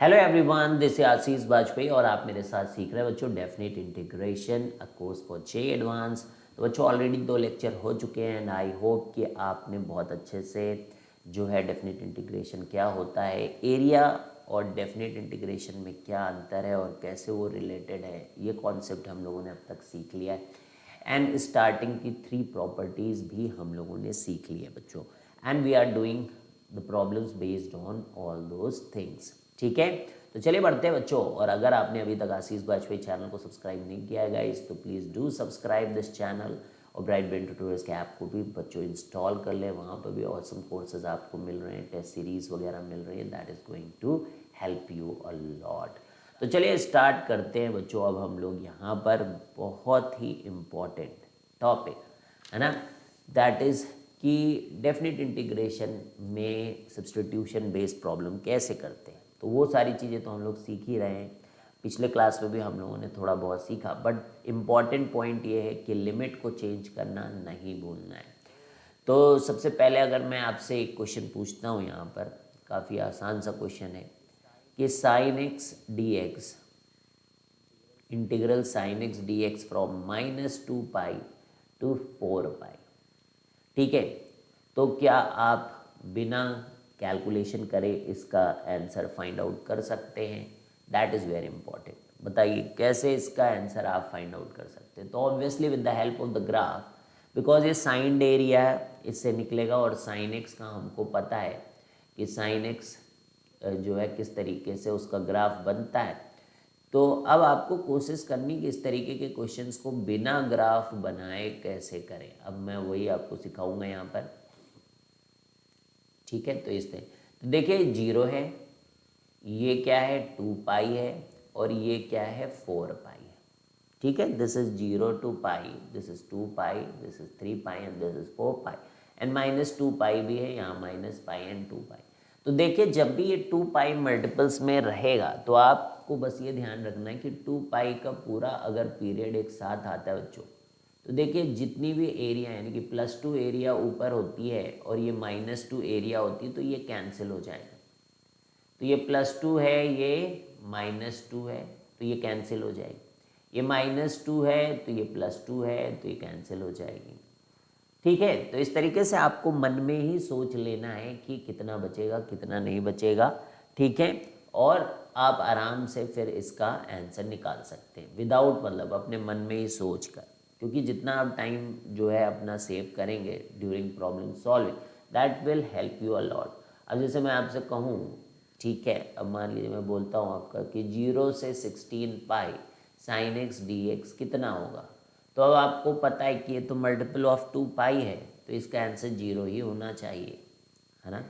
Hello everyone, this is आशीष वाजपेयी और आप मेरे साथ सीख रहे हैं बच्चों definite integration a course for J advance. तो बच्चों ऑलरेडी 2 लेक्चर हो चुके हैं एंड आई होप कि आपने बहुत अच्छे से जो है डेफिनेट इंटीग्रेशन क्या होता है, एरिया और डेफिनेट इंटीग्रेशन में क्या अंतर है और कैसे वो रिलेटेड है, ये कॉन्सेप्ट हम लोगों ने अब तक सीख लिया है। एंड स्टार्टिंग की 3 प्रॉपर्टीज़ भी हम लोगों ने सीख ली है बच्चों, and we are doing the problems based on all those things. ठीक है, तो चलिए बढ़ते हैं बच्चों। और अगर आपने अभी तक आशीष वाजपेयी चैनल को सब्सक्राइब नहीं किया है गाइस, तो please do subscribe this channel और ब्राइट ब्रेन ट्यूटोरियल्स के ऐप को भी बच्चों इंस्टॉल कर ले। वहाँ पर भी ऑसम कोर्सेज आपको मिल रहे हैं, टेस्ट सीरीज वगैरह मिल रही है, that is going to help you a lot. तो चलिए स्टार्ट करते हैं बच्चों। अब हम लोग यहाँ पर बहुत ही इम्पॉर्टेंट टॉपिक है ना, दैट इज़ कि डेफिनेट इंटीग्रेशन में सब्स्टिट्यूशन बेस्ड प्रॉब्लम कैसे करते हैं। तो वो सारी चीज़ें तो हम लोग सीख ही रहे हैं, पिछले क्लास में भी हम लोगों ने थोड़ा बहुत सीखा, बट इम्पॉर्टेंट पॉइंट ये है कि लिमिट को चेंज करना नहीं भूलना है। तो सबसे पहले अगर मैं आपसे एक क्वेश्चन पूछता हूँ यहाँ पर, काफ़ी आसान सा क्वेश्चन है कि sine x d x, integral sine x d x from -2 pi to 4 pi, ठीक है, तो क्या आप बिना कैलकुलेशन करे इसका आंसर फाइंड आउट कर सकते हैं? That is very important. बताइए कैसे इसका आंसर आप फाइंड आउट कर सकते हैं? तो obviously with the help of the graph, because ये साइंड एरिया इससे निकलेगा और साइन एक्स का हमको पता है कि साइन एक्स जो है किस तरीके से उसका ग्राफ बनता है। तो अब आपको कोशिश करनी कि इस तरीके के क्वेश्चंस को बिना ग्राफ बनाए कैसे करें। अब मैं वही आपको सिखाऊंगा यहाँ पर, ठीक है। तो इस तरह तो देखिए 0 है, ये क्या है 2 पाई है, और ये क्या है 4 पाई है, ठीक है। This is 0 to pi, this is 2 pi, this is 3 pi and this is 4 pi, and -2 पाई भी है यहाँ, -पाई एंड 2 पाई। तो देखिए जब भी ये 2 पाई मल्टीपल्स में रहेगा तो आपको बस ये ध्यान रखना है कि 2 पाई का पूरा अगर पीरियड एक साथ आता है बच्चों, तो देखिए जितनी भी एरिया यानी कि +2 एरिया ऊपर होती है और ये -2 एरिया होती है, तो ये कैंसिल हो जाएगा। तो ये +2 है, ये -2 है, तो ये कैंसिल हो जाएगी। ये -2 है तो ये +2 है, तो ये कैंसिल हो जाएगी, ठीक है। तो इस तरीके से आपको मन में ही सोच लेना है कि कितना बचेगा कितना नहीं बचेगा, ठीक है। और आप आराम से फिर इसका आंसर निकाल सकते हैं विदाउट, मतलब अपने मन में ही सोच कर, क्योंकि जितना आप टाइम जो है अपना सेव करेंगे during problem solving, that will help you a lot. अब जैसे मैं आपसे कहूँ, ठीक है, अब मान लीजिए मैं बोलता हूँ आपका कि 0 से 16 पाई साइन एक्स डी एक्स कितना होगा, तो अब आपको पता है कि ये तो मल्टीपल ऑफ 2 पाई है, तो इसका आंसर 0 ही होना चाहिए, है ना।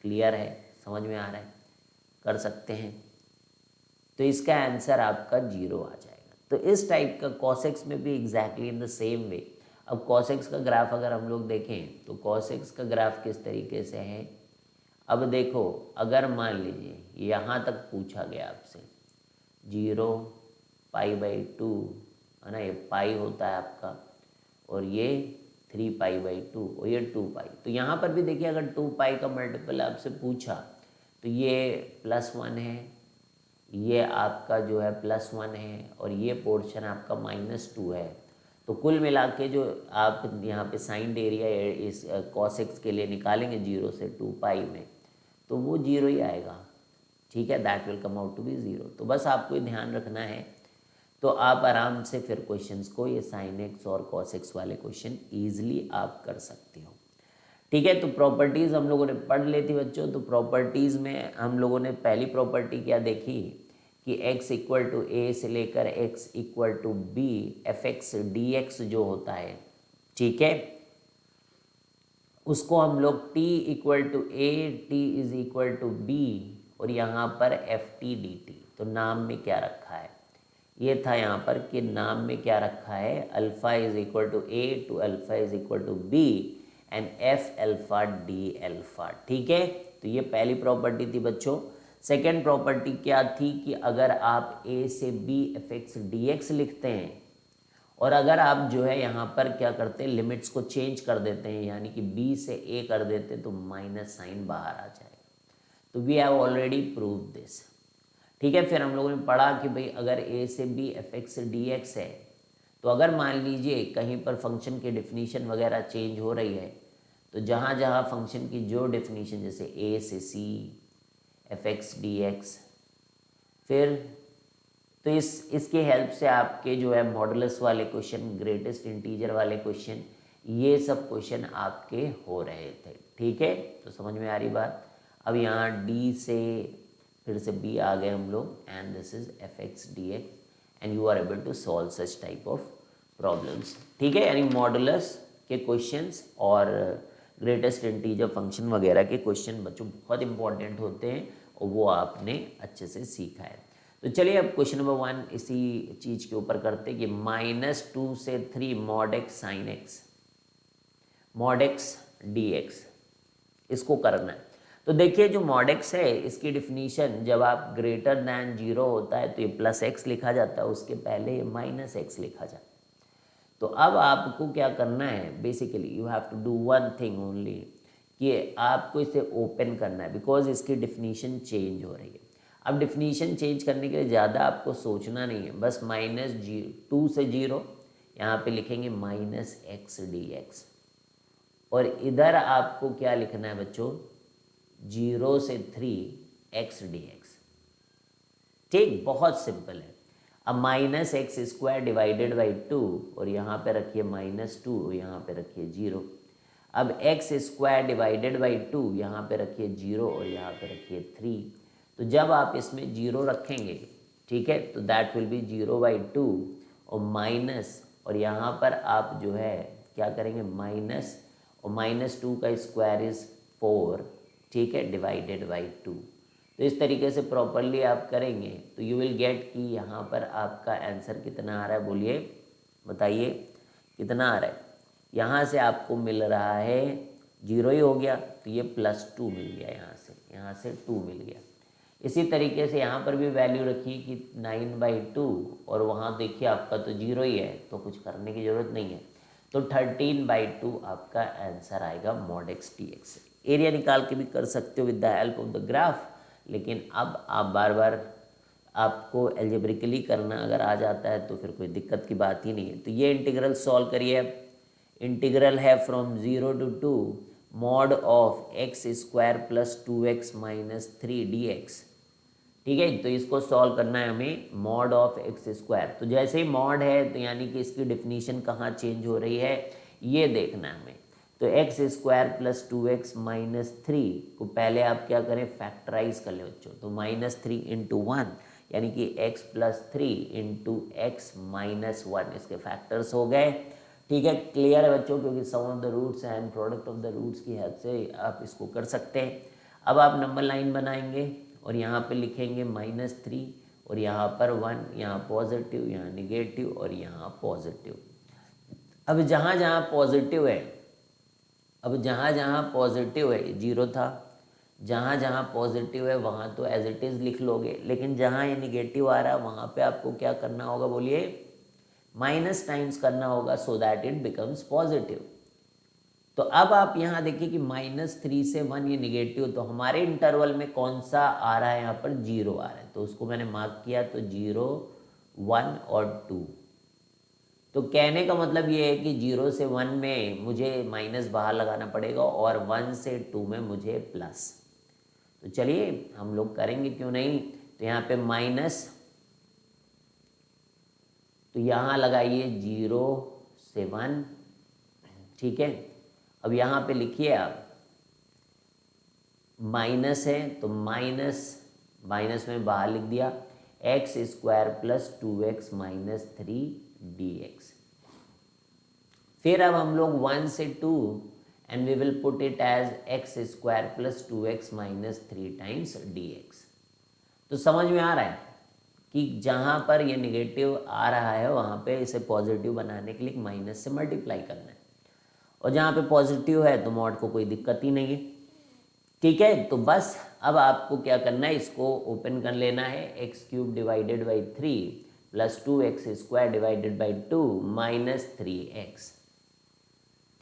क्लियर है, समझ में आ रहा है, कर सकते हैं। तो इसका आंसर आपका 0 आ जाएगा। तो इस टाइप का कॉसेक्स में भी exactly in the same way. अब कॉसेक्स का ग्राफ अगर हम लोग देखें तो कॉसेक्स का ग्राफ किस तरीके से है। अब देखो, अगर मान लीजिए यहाँ तक पूछा गया आपसे 0 पाई/2, है ना, ये पाई होता है आपका, और ये 3 पाई/2 और ये 2 पाई। तो यहाँ पर भी देखिए अगर 2 पाई का मल्टीपल आपसे पूछा तो ये +1 है, ये आपका जो है +1 है, और ये पोर्शन आपका -2 है। तो कुल मिला के जो आप यहाँ पे साइंड एरिया इस कॉसेक्स के लिए निकालेंगे 0 से 2 पाई में, तो वो 0 ही आएगा, ठीक है। That will come out to be 0। तो बस आपको ये ध्यान रखना है, तो आप आराम से फिर क्वेश्चंस को, ये साइन एक्स और कॉस एक्स वाले क्वेश्चन ईजिली आप कर सकते हो, ठीक है। तो प्रॉपर्टीज़ हम लोगों ने पढ़ ली थी बच्चों। तो प्रॉपर्टीज़ में हम लोगों ने पहली प्रॉपर्टी क्या देखी कि x = a से लेकर x = b fx dx जो होता है, ठीक है, उसको हम लोग t = a, t = b, और यहाँ पर ft dt। तो नाम में क्या रखा है, ये था यहाँ पर कि नाम में क्या रखा है, alpha = a to alpha = b and f alpha d alpha, ठीक है। तो ये पहली प्रॉपर्टी थी बच्चों। सेकेंड प्रॉपर्टी क्या थी कि अगर आप a से b fx dx लिखते हैं, और अगर आप जो है यहाँ पर क्या करते हैं, लिमिट्स को चेंज कर देते हैं, यानी कि b से a कर देते हैं, तो माइनस साइन बाहर आ जाएगा। तो we have already prove this. ठीक है। फिर हम लोगों ने पढ़ा कि भाई अगर a से b fx dx है, तो अगर मान लीजिए कहीं पर फंक्शन की डेफिनीशन वगैरह चेंज हो रही है, तो जहाँ जहाँ फंक्शन की जो डेफिनीशन, जैसे a से c fx dx, फिर तो इसके हेल्प से आपके जो है मॉडुलस वाले क्वेश्चन, ग्रेटेस्ट इंटीजर वाले क्वेश्चन, ये सब क्वेश्चन आपके हो रहे थे। ठीक है, तो समझ में आ रही बात। अब यहाँ d से फिर से b आ गए हम लोग, and this is fx dx and you are able to solve such type of problems. ठीक है, यानी मॉडुलस के क्वेश्चंस और ग्रेटेस्ट इंटीजर फंक्शन वगैरह के क्वेश्चन बच्चों बहुत इंपॉर्टेंट होते हैं, और वो आपने अच्छे से सीखा है। तो चलिए अब क्वेश्चन नंबर 1 इसी चीज़ के ऊपर करते हैं कि -2 से 3 mod x sin x mod x dx, इसको करना है। तो देखिए जो mod x है, इसकी डिफिनीशन जब आप ग्रेटर दैन 0 होता है तो ये +x लिखा जाता है, उसके पहले ये -x लिखा जाता है। तो अब आपको क्या करना है, basically you have to do one thing only, कि आपको इसे ओपन करना है, बिकॉज इसकी डिफिनीशन चेंज हो रही है। अब डिफिनीशन चेंज करने के लिए ज़्यादा आपको सोचना नहीं है, बस -2 से 0 यहाँ पे लिखेंगे -x dx, और इधर आपको क्या लिखना है बच्चों, 0 से 3 x dx। ठीक, बहुत सिंपल है। अब -x² डिवाइडेड बाई 2, और यहाँ पे रखिए -2 और यहाँ पे रखिए 0। अब x² डिवाइडेड बाई 2, यहाँ पे रखिए 0 और यहाँ पे रखिए 3। तो जब आप इसमें 0 रखेंगे, ठीक है, तो दैट विल बी 0/2 और माइनस, और यहाँ पर आप जो है क्या करेंगे, माइनस, और -2 का स्क्वायर इज 4, ठीक है, डिवाइडेड बाई 2। तो इस तरीके से प्रॉपरली आप करेंगे तो यू विल गेट कि यहाँ पर आपका आंसर कितना आ रहा है, बोलिए, बताइए कितना आ रहा है। यहाँ से आपको मिल रहा है 0 ही हो गया, तो ये +2 मिल गया, यहाँ से 2 मिल गया। इसी तरीके से यहाँ पर भी वैल्यू रखिए कि 9/2, और वहाँ देखिए आपका तो 0 ही है, तो कुछ करने की ज़रूरत नहीं है, तो 13/2 आपका आंसर आएगा mod x dx। एरिया निकाल के भी कर सकते हो with the help of the graph, लेकिन अब आप बार बार आपको एल्जेब्रिकली करना अगर आ जाता है तो फिर कोई दिक्कत की बात ही नहीं है। तो ये इंटीग्रल सॉल्व करिए। इंटीग्रल है from 0 to 2 mod of x² + 2x - 3 dx। ठीक है, तो इसको सॉल्व करना है हमें, mod ऑफ x²। तो जैसे ही mod है तो यानी कि इसकी डिफिनीशन कहाँ चेंज हो रही है, ये देखना है हमें। तो x² + 2x - 3 को पहले आप क्या करें, फैक्टराइज कर ले बच्चों। तो -3 × 1 यानी कि x + 3 × x - 1, इसके फैक्टर्स हो गए। ठीक है, क्लियर है बच्चों, क्योंकि sum of the roots and product of the roots की हेल्प से आप इसको कर सकते हैं। अब आप नंबर लाइन बनाएंगे और यहाँ पे लिखेंगे -3, और यहाँ पर 1, यहाँ पॉजिटिव, यहाँ निगेटिव और यहाँ पॉजिटिव। अब जहाँ जहाँ पॉजिटिव है, अब जहाँ जहाँ पॉजिटिव है, 0 था, जहाँ जहाँ पॉजिटिव है वहाँ तो एज इट इज़ लिख लोगे, लेकिन जहाँ ये निगेटिव आ रहा है वहाँ पे आपको क्या करना होगा, बोलिए, माइनस टाइम्स करना होगा, so that it becomes positive. तो अब आप यहाँ देखिए कि -3 से 1 ये निगेटिव, तो हमारे इंटरवल में कौन सा आ रहा है, यहाँ पर 0 आ रहा है, तो उसको मैंने मार्क किया, तो 0, 1 और 2। तो कहने का मतलब ये है कि 0 से 1 में मुझे माइनस बाहर लगाना पड़ेगा, और 1 से 2 में मुझे प्लस। तो चलिए हम लोग करेंगे, क्यों नहीं। तो यहाँ पे माइनस, तो यहाँ लगाइए 0 से 1, ठीक है। अब यहाँ पे लिखिए आप, माइनस है तो माइनस में बाहर लिख दिया, x² + 2x - 3 dx। फिर अब हम लोग 1 से 2 and we will put it as x² + 2x - 3 times dx। तो समझ में आ रहा है कि जहाँ पर ये निगेटिव आ रहा है वहाँ पे इसे पॉजिटिव बनाने के लिए माइनस से मल्टीप्लाई करना है, और जहाँ पे पॉजिटिव है तो मॉड को कोई दिक्कत ही नहीं है। ठीक है, तो बस अब आपको क्या करना है, इसको ओपन कर लेना है, x³ divided by 3 + 2x² divided by 2 - 3x।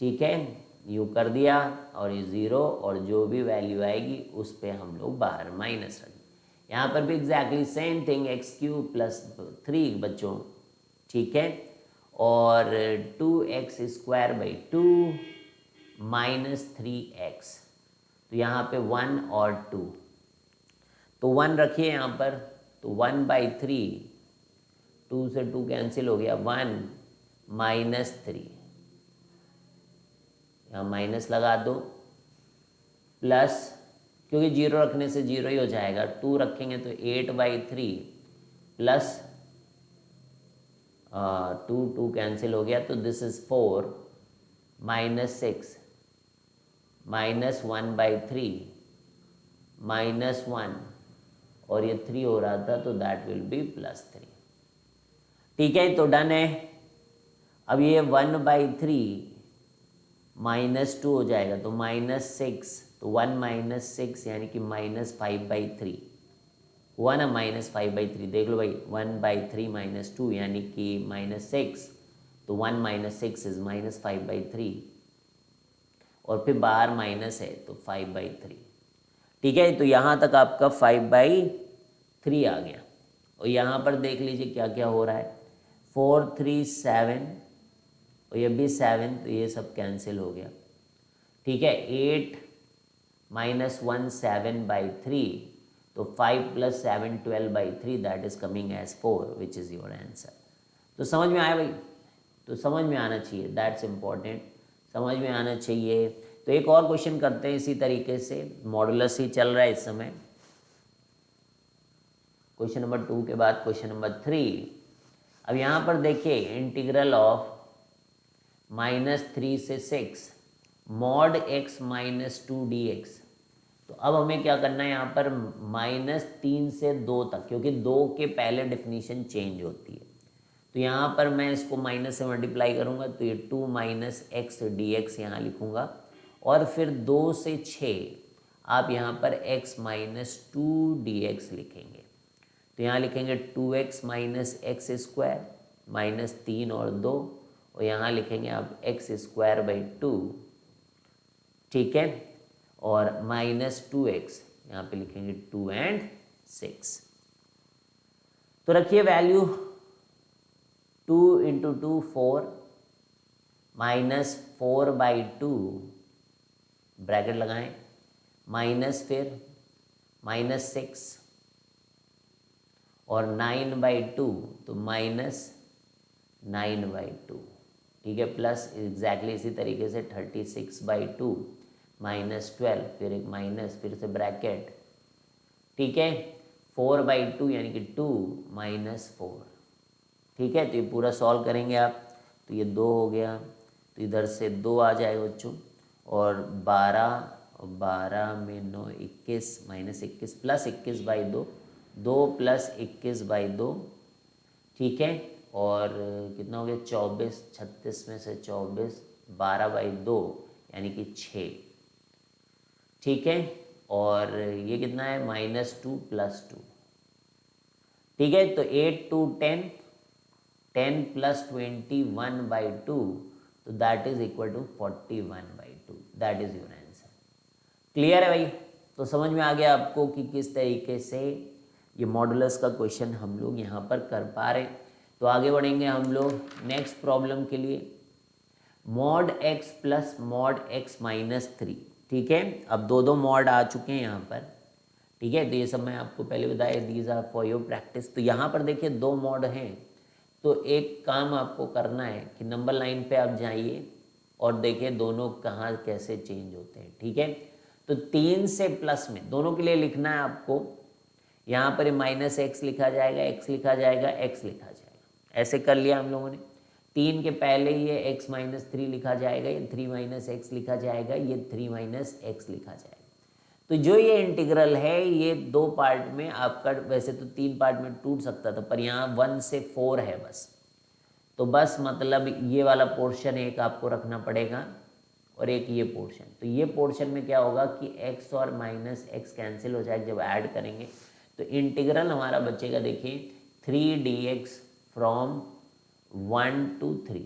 ठीक है, यूँ कर दिया, और ये 0, और जो भी वैल्यू आएगी उस पर हम लोग बाहर माइनस रखें। यहाँ पर भी exactly same thing, x cube plus 3 बच्चों, ठीक है, और 2x² माइनस 3x, तो यहाँ पे 1 और 2, तो 1 रखिए यहाँ पर, तो 1/3, 2 से 2 कैंसिल हो गया, 1 -3, यहाँ माइनस लगा दो, प्लस, क्योंकि 0 रखने से 0 ही हो जाएगा, 2 रखेंगे तो 8/3 प्लस 2 कैंसिल हो गया, तो दिस इज 4 -6 -1/3 -1, और ये 3 हो रहा था, तो दैट विल बी +3, ठीक है, तो डन है। अब ये 1/3 -2 हो जाएगा, तो -6, तो 1 -6 यानी कि -5/3 हुआ ना, -5/3, देख लो भाई, 1/3 -2 यानी कि -6, तो 1 -6 इज -5/3, और फिर बाहर माइनस है तो 5/3, ठीक है, तो यहाँ तक आपका 5/3 आ गया। और यहाँ पर देख लीजिए क्या क्या हो रहा है, 4 3 7, और ये भी 7, तो ये सब कैंसिल हो गया, ठीक है, 8 -1 7/3, तो 5 + 7 12/3, that is coming as 4, which is your answer. तो समझ में आया भाई, तो समझ में आना चाहिए, दैट्स इम्पॉर्टेंट, समझ में आना चाहिए। तो एक और क्वेश्चन करते हैं इसी तरीके से, मॉडुलस ही चल रहा है इस समय, क्वेश्चन नंबर 2 के बाद क्वेश्चन नंबर 3। अब यहाँ पर देखिए, इंटीग्रल ऑफ -3 से 6 mod x -2 dx, तो अब हमें क्या करना है यहाँ पर, -3 से 2 तक, क्योंकि 2 के पहले डेफिनीशन चेंज होती है, तो यहाँ पर मैं इसको माइनस से मल्टीप्लाई करूँगा, तो ये 2 - x dx यहाँ लिखूँगा, और फिर 2 से 6 आप यहाँ पर x -2 dx लिखेंगे, तो यहाँ लिखेंगे 2x - x² -3 और 2, और यहाँ लिखेंगे आप x²/2, ठीक है, और -2x यहाँ पे लिखेंगे 2 और 6। तो रखिए वैल्यू, 2 × 2 4 -4/2 ब्रैकेट लगाएं, माइनस फिर -6 और 9/2, तो -9/2, ठीक है, प्लस एग्जैक्टली इसी तरीके से 36/2 -12, फिर एक माइनस, फिर से ब्रैकेट, ठीक है, 4/2 यानी कि 2 -4, ठीक है, तो ये पूरा सॉल्व करेंगे आप, तो ये 2 हो गया, तो इधर से 2 आ जाएगा बच्चों, और 12 में 9 21 -21 प्लस 21/2, 2 + 21/2, ठीक है, और कितना हो गया, 24, 36 में से 24, 12/2 यानी कि 6, ठीक है, और ये कितना है, -2 + 2, ठीक है, तो 8 2 10, 10 + 21/2, तो that is equal to 41/2, that is your answer. Clear है भाई, तो समझ में आ गया आपको कि किस तरीके से ये मॉडुलस का क्वेश्चन हम लोग यहाँ पर कर पा रहे हैं। तो आगे बढ़ेंगे हम लोग नेक्स्ट प्रॉब्लम के लिए, mod x + mod x - 3, ठीक है, अब दो मॉड आ चुके हैं यहाँ पर, ठीक है, तो ये सब मैं आपको पहले बताया, these are for your practice. तो यहाँ पर देखिए 2 मॉड हैं, तो एक काम आपको करना है कि नंबर लाइन पे आप जाइए और देखिए दोनों कहाँ कैसे चेंज होते हैं, ठीक है, तो 3 से प्लस में दोनों के लिए लिखना है आपको, यहाँ पर -x लिखा जाएगा, x लिखा जाएगा, x लिखा जाएगा, ऐसे कर लिया हम लोगों ने। 3 के पहले ये x -3 लिखा जाएगा, ये 3 - x लिखा जाएगा, ये 3 - x लिखा जाएगा। तो जो ये इंटीग्रल है ये 2 पार्ट में आपका, वैसे तो 3 पार्ट में टूट सकता था, पर यहाँ 1 से 4 है बस, तो बस मतलब ये वाला पोर्शन एक आपको रखना पड़ेगा और एक ये पोर्शन। तो ये पोर्शन में क्या होगा कि x और -x कैंसिल हो जाएगा जब ऐड करेंगे, तो इंटीग्रल हमारा बचेगा, देखिए 3 dx फ्रॉम 1 to 3,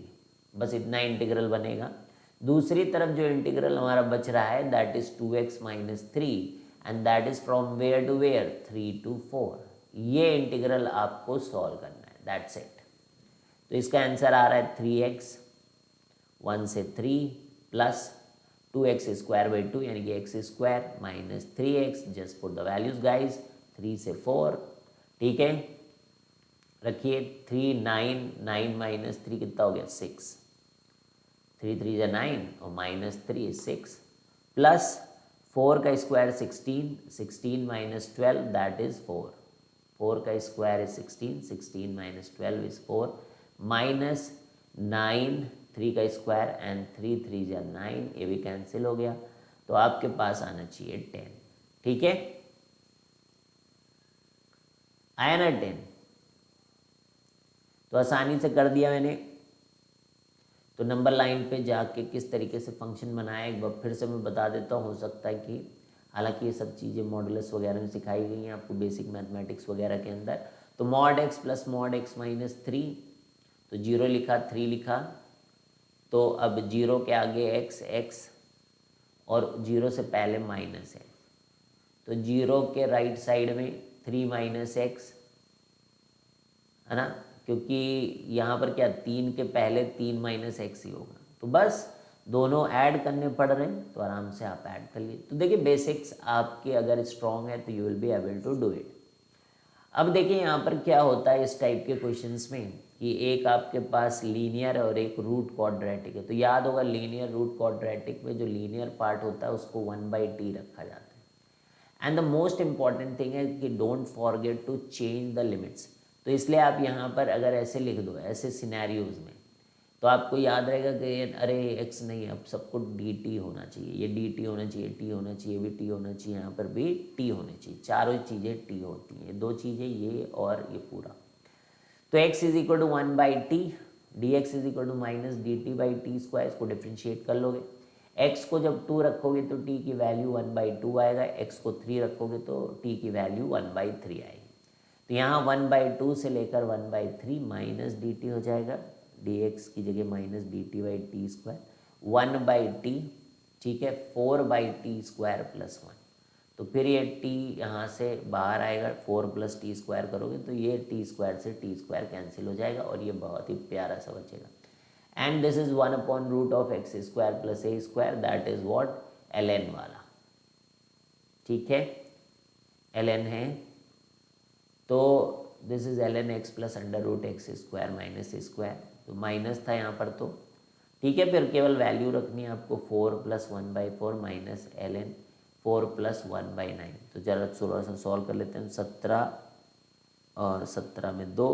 बस इतना इंटीग्रल बनेगा। दूसरी तरफ जो इंटीग्रल हमारा बच रहा है that is 2x - 3 and that is from where to where 3 to 4। ये इंटीग्रल आपको सॉल्व करना है, दैट्स इट। तो इसका आंसर आ रहा है 3x 1 से 3 प्लस 2x स्क्वायर बाई 2 यानी कि x square minus 3x, just put the values guys, 3 से 4, ठीक है, रखिए 3 9 9 माइनस 3 कितना हो गया 6, 3 3 या 9 और माइनस 3 6 प्लस 4 का स्क्वायर 16, 16 माइनस 12 दैट इज 4, 4 का square is 16, 16 minus 12 is 4 minus 9 3 का स्क्वायर एंड 3 3 या 9, ये भी कैंसिल हो गया, तो आपके पास आना चाहिए 10, ठीक है, आया ना 10। तो आसानी से कर दिया मैंने। तो नंबर लाइन पे जाके किस तरीके से फंक्शन बनाया एक बार फिर से मैं बता देता हूँ। हो सकता है कि हालांकि ये सब चीज़ें मॉडुलस वगैरह में सिखाई गई हैं आपको बेसिक मैथमेटिक्स वगैरह के अंदर। तो mod x plus mod x minus 3, तो 0 लिखा 3 लिखा, तो अब 0 के आगे एक्स एक्स और 0 से पहले माइनस है, तो 0 के राइट साइड में 3 माइनस एक्स है ना, क्योंकि यहाँ पर क्या 3 के पहले 3 माइनस एक्स ही होगा, तो बस दोनों ऐड करने पड़ रहे हैं, तो आराम से आप ऐड कर लिए। तो देखिए बेसिक्स आपके अगर स्ट्रॉन्ग है तो you will be able to do it. अब देखिए यहाँ पर क्या होता है इस टाइप के क्वेश्चंस में कि एक आपके पास लीनियर और एक रूट क्वाड्रेटिक है, तो याद होगा लीनियर रूट क्वाड्रेटिक में जो लीनियर पार्ट होता है उसको 1/t रखा जाता है। And the most important thing है कि don't forget to change the limits. तो इसलिए आप यहाँ पर अगर ऐसे लिख दो ऐसे सिनेरियोज में, तो आपको याद रहेगा कि अरे x नहीं, अब सबको dt होना चाहिए, ये dt होना चाहिए, t होना चाहिए, भी t होना चाहिए, यहाँ पर भी t होनी चाहिए, चारों चीज़ें t होती हैं, दो चीज़ें ये और ये पूरा। तो x is equal to 1/t, dx is equal to minus dt by t square, इसको डिफ्रेंशिएट कर लोगे। x को जब 2 रखोगे तो t की वैल्यू 1/2 आएगा, x को 3 रखोगे तो t की वैल्यू 1/3 आएगी। तो यहाँ 1/2 से लेकर 1/3 माइनस dt हो जाएगा, dx की जगह minus dt by t square 1/t, ठीक है, 4/t स्क्वायर प्लस 1। तो फिर ये t यहाँ से बाहर आएगा, 4 प्लस टी स्क्वायर करोगे तो ये टी स्क्वायर से टी स्क्वायर कैंसिल हो जाएगा और ये बहुत ही प्यारा सा बचेगा। एंड दिस इज 1/रूट of x square plus a square, that is what ln वाला, ठीक है, ln है, तो this is ln x plus under root x square minus square, तो माइनस था यहाँ पर, तो ठीक है, फिर केवल वैल्यू रखनी है आपको 4 प्लस 1/4 माइनस ln 4 प्लस 1/9। तो जरा थोड़ा सा सॉल्व कर लेते हैं, 17 और 17 में 2,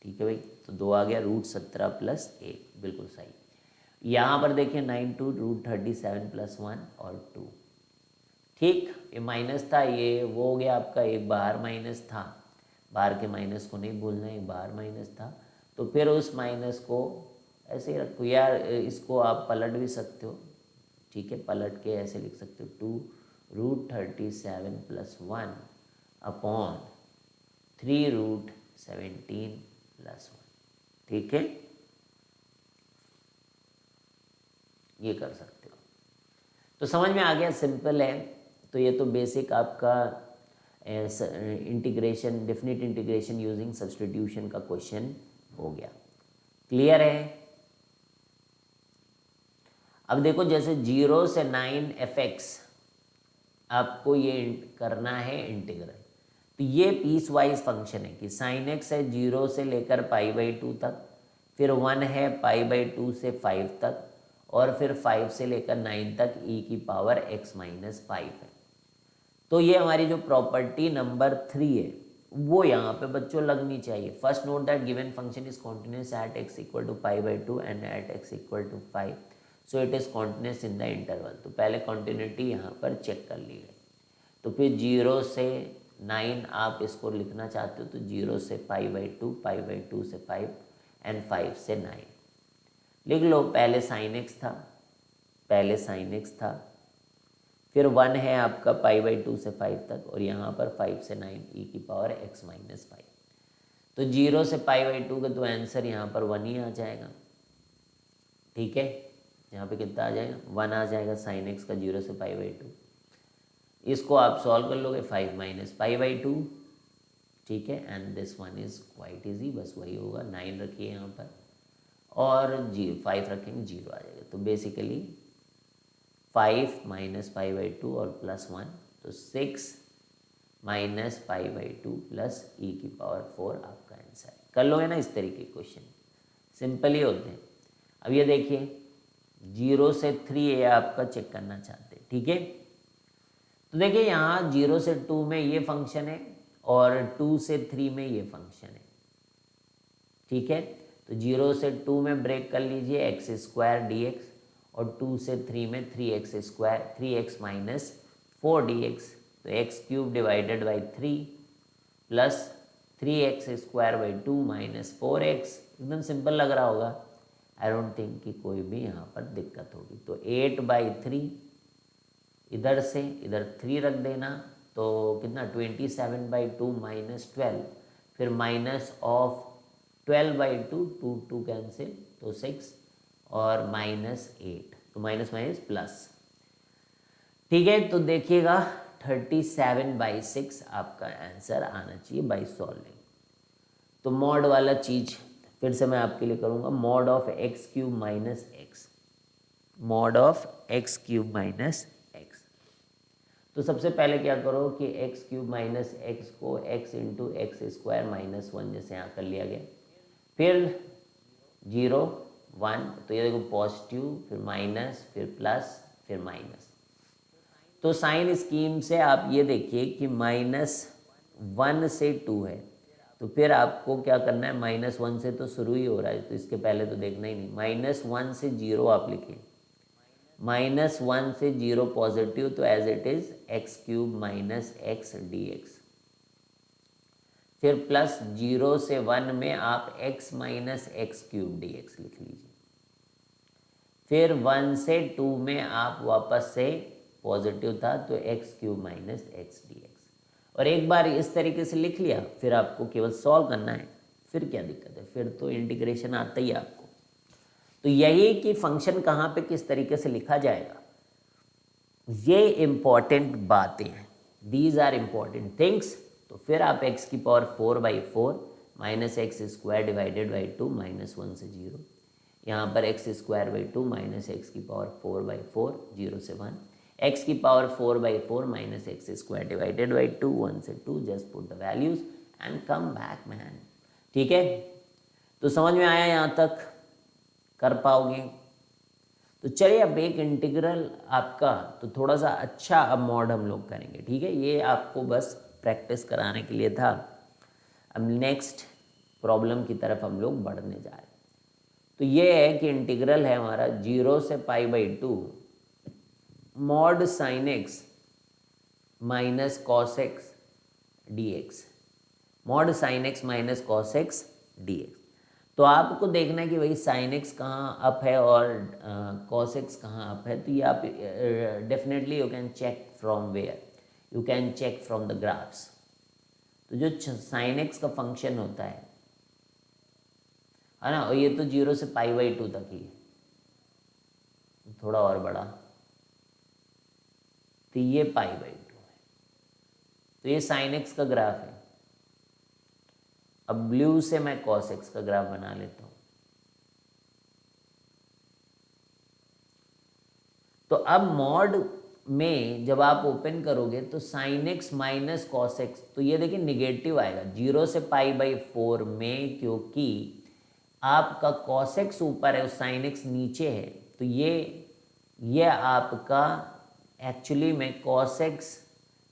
ठीक है भाई, तो 2 आ गया, √17 प्लस 1, बिल्कुल सही। यहाँ पर देखिए 9 2 √37 प्लस 1 और 2, ठीक, ये माइनस था, ये वो हो गया आपका, एक बाहर माइनस था, बाहर के माइनस को नहीं भूलना, एक बाहर माइनस था, तो फिर उस माइनस को ऐसे ही रखो, यार इसको आप पलट भी सकते हो, ठीक है, पलट के ऐसे लिख सकते हो 2√37 प्लस 1 अपॉन 3√17 प्लस 1, ठीक है, ये कर सकते हो। तो समझ में आ गया, सिंपल है। तो ये तो बेसिक आपका integration, definite integration using substitution का क्वेश्चन हो गया, क्लियर है। अब देखो जैसे 0 से 9 fx आपको ये करना है इंटीग्रल, तो ये पीस वाइज फंक्शन है कि साइन एक्स है 0 से लेकर π/2 तक, फिर 1 है π/2 से 5 तक, और फिर 5 से लेकर 9 तक e की पावर x माइनस 5 है। तो ये हमारी जो प्रॉपर्टी नंबर 3 है वो यहाँ पे बच्चों लगनी चाहिए। First note that given function is continuous at x equal to π/2 and at x equal to 5, so it is continuous in the interval. तो पहले कॉन्टिन्यूटी यहाँ पर चेक कर ली गई। तो फिर 0 से 9 आप इसको लिखना चाहते हो तो 0 से π/2, π/2 से 5 एंड 5 से 9 लिख लो। पहले साइन एक्स था, पहले साइन एक्स था, फिर 1 है आपका π/2 से 5 तक, और यहाँ पर 5 से 9 e की पावर x माइनस 5। तो 0 से π/2 का तो आंसर यहाँ पर 1 ही आ जाएगा, ठीक है, यहाँ पे कितना आ जाएगा 1 आ जाएगा साइन एक्स का 0 से π/2। इसको आप सॉल्व कर लोगे 5 माइनस पाई बाई 2, ठीक है, and this one is quite easy, बस वही होगा, 9 रखिए यहाँ पर और 5 रखेंगे, 0 आ जाएगा। तो बेसिकली 5 माइनस पाई बाई 2 और प्लस 1, तो 6 माइनस पाई बाई 2 प्लस ई की पावर 4 आपका आंसर है। कर लोगे ना इस तरीके के क्वेश्चन, सिंपल ही होते हैं। अब ये देखिए 0 से 3 ये आपका चेक करना चाहते हैं, ठीक है। तो देखिए यहाँ 0 से 2 में ये फंक्शन है और 2 से 3 में ये फंक्शन है, ठीक है। तो 0 से 2 में ब्रेक कर लीजिए एक्स स्क्वायर डी एक्स, और 2 से 3 में 3x square 3x minus 4 dx, तो x cube divided by 3 plus 3x square by 2 minus 4x, एकदम सिंपल लग रहा होगा। आई डोंट थिंक कि कोई भी यहाँ पर दिक्कत होगी। तो 8/3 इधर से इधर 3 रख देना, तो कितना 27/2 माइनस 12, फिर माइनस ऑफ 12/2, 2 कैंसिल, तो 6 और माइनस 8, तो माइनस माइनस प्लस, ठीक है। तो देखिएगा 37/6 आपका आंसर आना चाहिए बाई सॉल्विंग। तो मॉड वाला चीज़ फिर से मैं आपके लिए करूँगा, mod of x cube minus x, mod of x cube minus x. तो सबसे पहले क्या करो कि एक्स क्यूब माइनस एक्स को x into x square minus 1 जैसे यहाँ कर लिया गया, फिर 0 1, तो ये देखो पॉजिटिव, फिर माइनस, फिर प्लस, फिर माइनस। तो साइन स्कीम से आप ये देखिए कि -1 से 2 है, तो फिर आपको क्या करना है, -1 से तो शुरू ही हो रहा है, तो इसके पहले तो देखना ही नहीं। -1 से 0 आप लिखें, -1 से 0 पॉजिटिव, तो as it is x cube minus x d x, फिर प्लस 0 से 1 में आप x minus x cube d x लिख लीजिए, फिर 1 से 2 में आप वापस से पॉजिटिव था तो x cube minus x d x, और एक बार इस तरीके से लिख लिया, फिर आपको केवल सॉल्व करना है, फिर क्या दिक्कत है, फिर तो इंटीग्रेशन आता ही आपको। तो यही कि फंक्शन कहाँ पे किस तरीके से लिखा जाएगा, ये इम्पॉर्टेंट बातें हैं, दीज आर इम्पॉर्टेंट थिंग्स। तो फिर आप x की power 4/4 minus x square divided by 2 -1 से 0, यहाँ पर x square by 2 minus x की पावर 4/4 0 से 1, एक्स की power 4/4 minus x square divided by 2 1 से 2, just put the values and come back man, ठीक है। तो समझ में आया यहाँ तक, कर पाओगे। तो चलिए अब एक इंटीग्रल आपका, तो थोड़ा सा अच्छा अब मॉड हम लोग करेंगे, ठीक है। ये आपको बस प्रैक्टिस कराने के लिए था। अब नेक्स्ट प्रॉब्लम की तरफ हम लोग बढ़ने जा रहे हैं। तो ये है कि इंटीग्रल है हमारा 0 से π/2 mod sine x minus cos x d x, mod sine x minus cos x d x. तो आपको देखना है कि भाई साइन एक्स कहाँ अप है और कॉस एक्स कहाँ अप है। तो ये आप definitely you can check from where, you can check from the graphs. तो जो साइन एक्स का फंक्शन होता है ना, और ये तो 0 से π/2 तक ही है, थोड़ा और बड़ा, तो ये π/2 है। तो ये साइन एक्स का ग्राफ है। अब ब्लू से मैं कॉस एक्स का ग्राफ बना लेता हूँ। तो अब मॉड में जब आप ओपन करोगे तो sign x minus cos x, तो ये देखिए निगेटिव आएगा 0 से π/4 में, क्योंकि आपका कॉस एक्स ऊपर है और साइन एक्स नीचे है। तो ये आपका एक्चुअली में cos x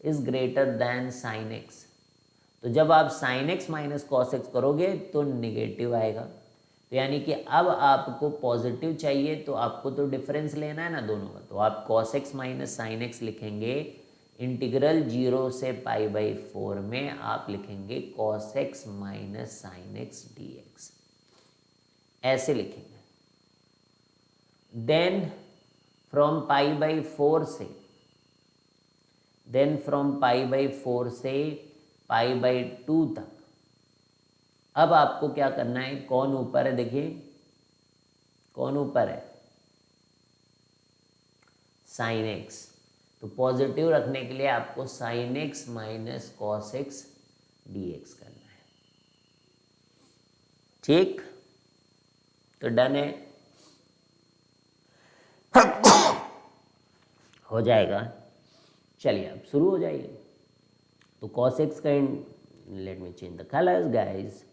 is greater than sine x. तो जब आप sign x minus cos x करोगे तो निगेटिव आएगा। तो यानी कि अब आपको पॉजिटिव चाहिए, तो आपको तो डिफरेंस लेना है ना दोनों का। तो आप cos x minus sine x लिखेंगे, इंटीग्रल 0 से π/4 में आप लिखेंगे cos x minus sign x d x, ऐसे लिखेंगे। देन फ्रॉम π/4 से π/2 तक अब आपको क्या करना है, कौन ऊपर है, देखिए कौन ऊपर है, साइन एक्स। तो पॉजिटिव रखने के लिए आपको sign x minus cos x d x करना है। ठीक, तो डन है, हो जाएगा। चलिए अब शुरू हो जाइए। तो cos x का, let me change the colours guys.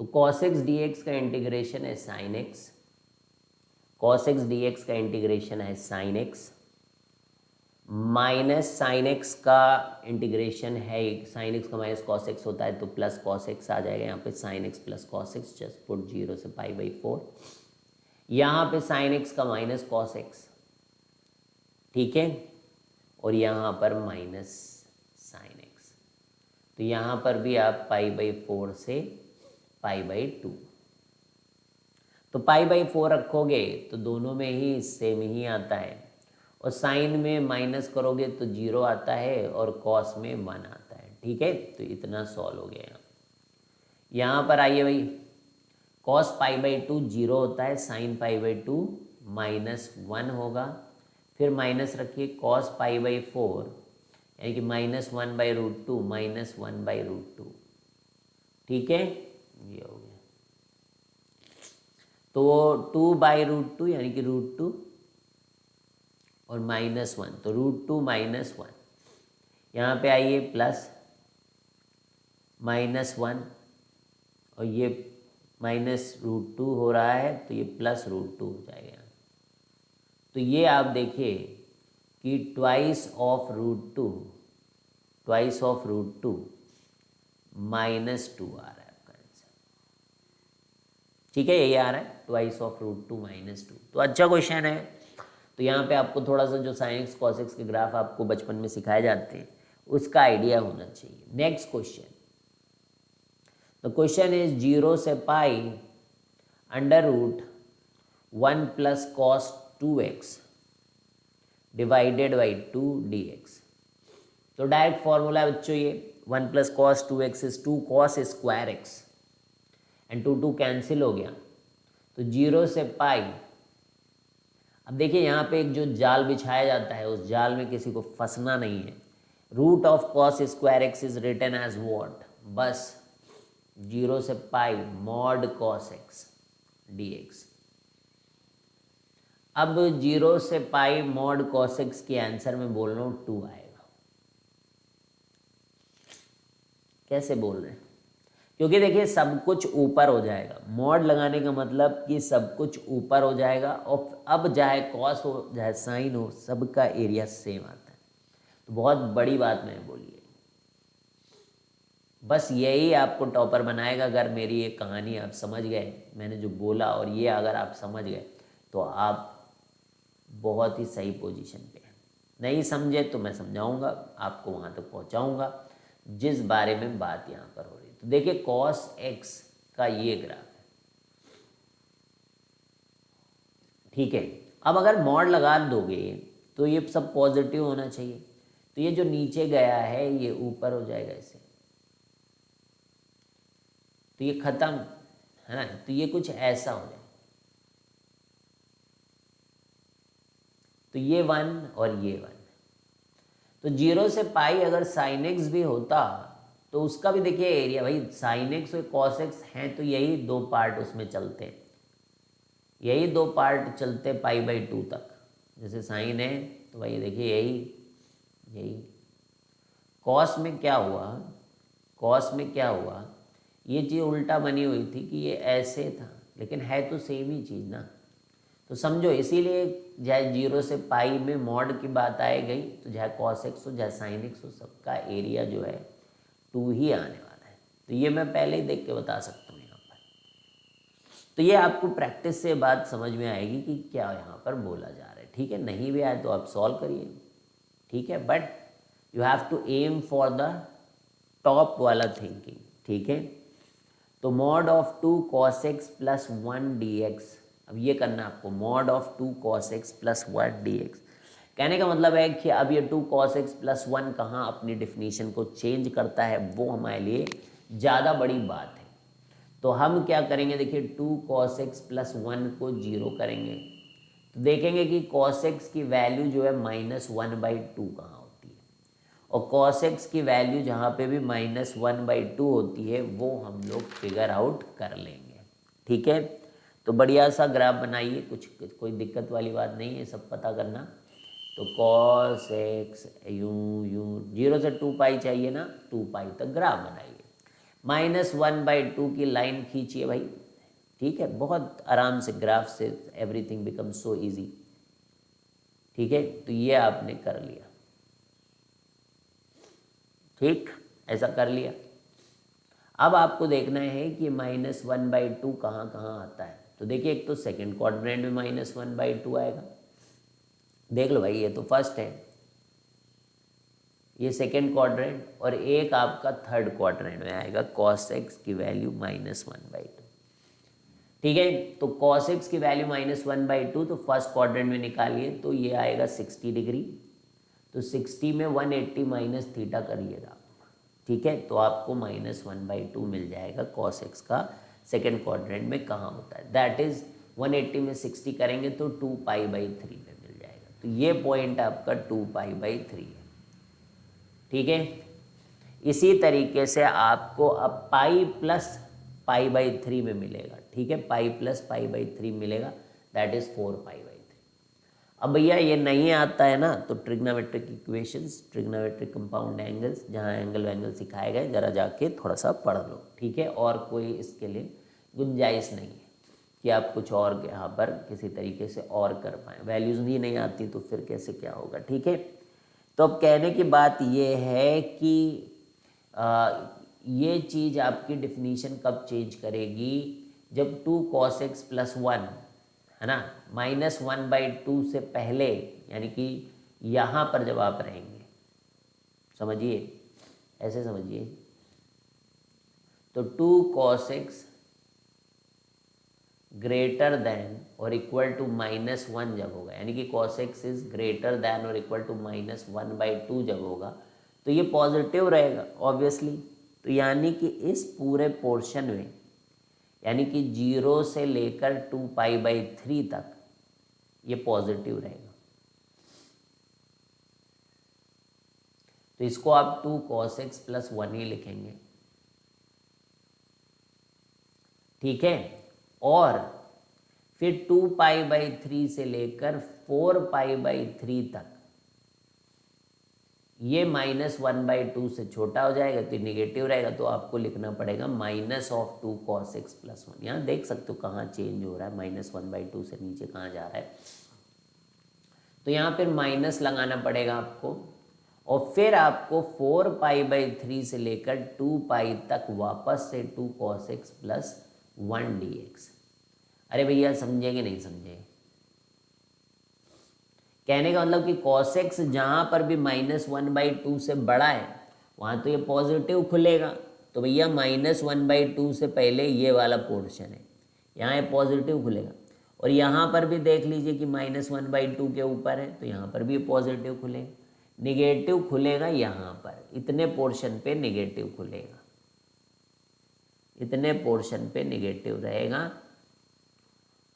तो cos x dx का इंटीग्रेशन है sin x, cos x dx का इंटीग्रेशन है sin x, minus sine x का इंटीग्रेशन है, साइन एक्स का माइनस कॉस एक्स होता है तो प्लस कॉस एक्स आ जाएगा यहाँ पे, sine x plus cos x, just put 0 से π/4। यहाँ पे साइन एक्स का माइनस कॉस एक्स, ठीक है, और यहाँ पर माइनस साइन एक्स, तो यहाँ पर भी आप π/4 से π/2, तो π/4 रखोगे तो दोनों में ही सेम ही आता है, और साइन में माइनस करोगे तो 0 आता है और कॉस में 1 आता है। ठीक है, तो इतना सॉल्व हो गया। यहाँ पर आइए भाई, कॉस π/2 0 होता है, साइन π/2 -1 होगा, फिर माइनस रखिए कॉस π/4 यानी कि -1/√2 -1/√2। ठीक है, ये हो गया, तो 2/√2 यानी कि √2 और -1, तो √2 -1, यहाँ पे आइए प्लस -1 और ये -√2 हो रहा है तो ये +√2 हो जाएगा। तो ये आप देखिए कि ट्वाइस ऑफ √2 -2 आ रहा है आपका आंसर। ठीक है, यही आ रहा है, ट्वाइस ऑफ √2 -2। तो अच्छा क्वेश्चन है। तो यहाँ पे आपको थोड़ा सा जो साइन एक्स कॉस एक्स के ग्राफ आपको बचपन में सिखाए जाते हैं उसका आइडिया होना चाहिए। Next question, the question is 0 से पाई √1 + cos 2x divided by 2 dx। तो डायरेक्ट फॉर्मूला है बच्चों, ये 1 + cos 2x is 2 cos square x, and 2 cancel हो गया, तो 0 से पाई। अब देखिए यहाँ पे एक जो जाल बिछाया जाता है उस जाल में किसी को फंसना नहीं है। Root of cos square x is written as what, बस 0 से पाई मॉड cos x dx। अब 0 से पाई मॉड cos x के आंसर में बोल रहा हूँ 2 आएगा। कैसे बोल रहे हैं, क्योंकि देखिए सब कुछ ऊपर हो जाएगा, मॉड लगाने का मतलब कि सब कुछ ऊपर हो जाएगा, और अब चाहे कॉस हो चाहे साइन हो सबका एरिया सेम आता है। तो बहुत बड़ी बात मैंने बोली है, बस यही आपको टॉपर बनाएगा। अगर मेरी ये कहानी आप समझ गए, मैंने जो बोला और ये अगर आप समझ गए तो आप बहुत ही सही पोजीशन पे हैं। नहीं समझे तो मैं समझाऊंगा, आपको वहाँ तक पहुँचाऊँगा जिस बारे में बात यहाँ पर हो रही है। तो देखिए cos x का ये ग्राफ है, ठीक है। अब अगर मॉड लगा दोगे तो ये सब पॉजिटिव होना चाहिए, तो ये जो नीचे गया है ये ऊपर हो जाएगा ऐसे, तो ये खत्म है ना, तो ये कुछ ऐसा हो जाएगा, तो ये 1 और ये 1। तो 0 से पाई अगर साइन एक्स भी होता तो उसका भी देखिए एरिया, भाई साइन एक्स और कॉस एक्स हैं तो यही 2 पार्ट उसमें चलते हैं, यही 2 पार्ट चलते π/2 तक। जैसे साइन है तो भाई देखिए यही कॉस में क्या हुआ, कॉस में क्या हुआ, ये चीज़ उल्टा बनी हुई थी कि ये ऐसे था, लेकिन है तो सेम ही चीज़ ना। तो समझो, इसीलिए चाहे 0 से पाई में मॉड की बात आए गई तो चाहे cos x हो चाहे sin x हो सबका एरिया जो है 2 ही आने वाला है। तो ये मैं पहले ही देख के बता सकता हूँ यहाँ पर। तो ये आपको प्रैक्टिस से बात समझ में आएगी कि क्या यहाँ पर बोला जा रहा है। ठीक है, नहीं भी आए तो आप सॉल्व करिए, ठीक है, but you have to aim for the top वाला थिंकिंग। ठीक है, तो mod of 2 cos x + 1 dx, अब ये करना आपको, mod of 2 cos x + 1 dx। कहने का मतलब है कि अब ये 2 cos x + 1 कहाँ अपनी डिफिनीशन को चेंज करता है, वो हमारे लिए ज़्यादा बड़ी बात है। तो हम क्या करेंगे, देखिए 2 cos x + 1 को 0 करेंगे, तो देखेंगे कि cos x की वैल्यू जो है -1/2 कहाँ होती है, और cos x की वैल्यू जहाँ पे भी -1/2 होती है वो हम लोग फिगर आउट कर लेंगे। ठीक है, तो बढ़िया सा ग्राफ बनाइए, कुछ कोई दिक्कत वाली बात नहीं है, सब पता करना। तो cos x यूं 0 से 2 पाई चाहिए ना, 2 पाई तक ग्राफ बनाइए, -1/2 की लाइन खींचिए भाई। ठीक है, बहुत आराम से ग्राफ से एवरीथिंग बिकम सो इजी। ठीक है, तो ये आपने कर लिया। ठीक, ऐसा कर लिया। अब आपको देखना है कि -1/2 कहाँ कहाँ आता है। तो देखिए, एक तो सेकंड क्वाड्रेंट में -1/2 आएगा, देख लो भाई, ये तो फर्स्ट है, ये सेकेंड क्वाड्रेंट, और एक आपका थर्ड क्वाड्रेंट में आएगा cos x की वैल्यू -1/2। ठीक है, तो cos x की वैल्यू -1/2 तो फर्स्ट क्वाड्रेंट में निकालिए, तो ये आएगा 60 डिग्री। तो 60 में 180 माइनस थीटा करिएगा। ठीक है, तो आपको -1/2 मिल जाएगा cos x का सेकेंड क्वाड्रेंट में कहाँ होता है। दैट इज 180 में 60 करेंगे तो 2π/3 में मिल जाएगा। तो ये पॉइंट आपका 2π/3 है। ठीक है, इसी तरीके से आपको अब पाई प्लस π/3 में मिलेगा। ठीक है, पाई प्लस π/3 मिलेगा, दैट इज 4π/3। अब भैया ये नहीं आता है ना, तो trigonometric equations, trigonometric compound angles, जहाँ एंगल वैंगल सिखाए गए, जरा जाके थोड़ा सा पढ़ लो। ठीक है, और कोई इसके लिए गुंजाइश नहीं है कि आप कुछ और यहाँ पर किसी तरीके से और कर पाएँ। वैल्यूज़ भी नहीं आती तो फिर कैसे क्या होगा। ठीक है, तो अब कहने की बात ये है कि ये चीज़ आपकी डिफिनीशन कब चेंज करेगी, जब 2 cos x + 1 है ना, -1/2 से पहले, यानी कि यहाँ पर जब आप रहेंगे, समझिए, ऐसे समझिए, तो 2 cos x ग्रेटर देन और इक्वल टू -1 जब होगा, यानी कि cos x is greater than और इक्वल टू -1/2 जब होगा, तो ये पॉजिटिव रहेगा ऑब्वियसली। तो यानी कि इस पूरे पोर्शन में, यानी कि 0 से लेकर 2π/3 तक ये पॉजिटिव रहेगा। तो इसको आप 2 cos x + 1 ही लिखेंगे। ठीक है, और फिर 2π/3 से लेकर 4π/3 तक ये -1/2 से छोटा हो जाएगा, तो निगेटिव रहेगा, तो आपको लिखना पड़ेगा -2 cos x + 1। यहाँ देख सकते हो कहाँ चेंज हो रहा है, -1/2 से नीचे कहाँ जा रहा है, तो यहाँ पर माइनस लगाना पड़ेगा आपको, और फिर आपको 4π/3 से लेकर 2π तक वापस से 2 cos x + 1 dx। अरे भैया समझे कि नहीं समझे? कहने का मतलब कि cos x जहाँ पर भी -1/2 से बड़ा है वहाँ तो ये पॉजिटिव खुलेगा, तो भैया -1/2 से पहले ये वाला पोर्शन है, यहाँ ये पॉजिटिव खुलेगा। और यहाँ पर भी देख लीजिए कि -1/2 के ऊपर है, तो यहाँ पर भी ये पॉजिटिव खुलेगा। निगेटिव खुलेगा यहाँ पर, इतने पोर्शन पे निगेटिव खुलेगा, इतने पोर्शन पे निगेटिव रहेगा,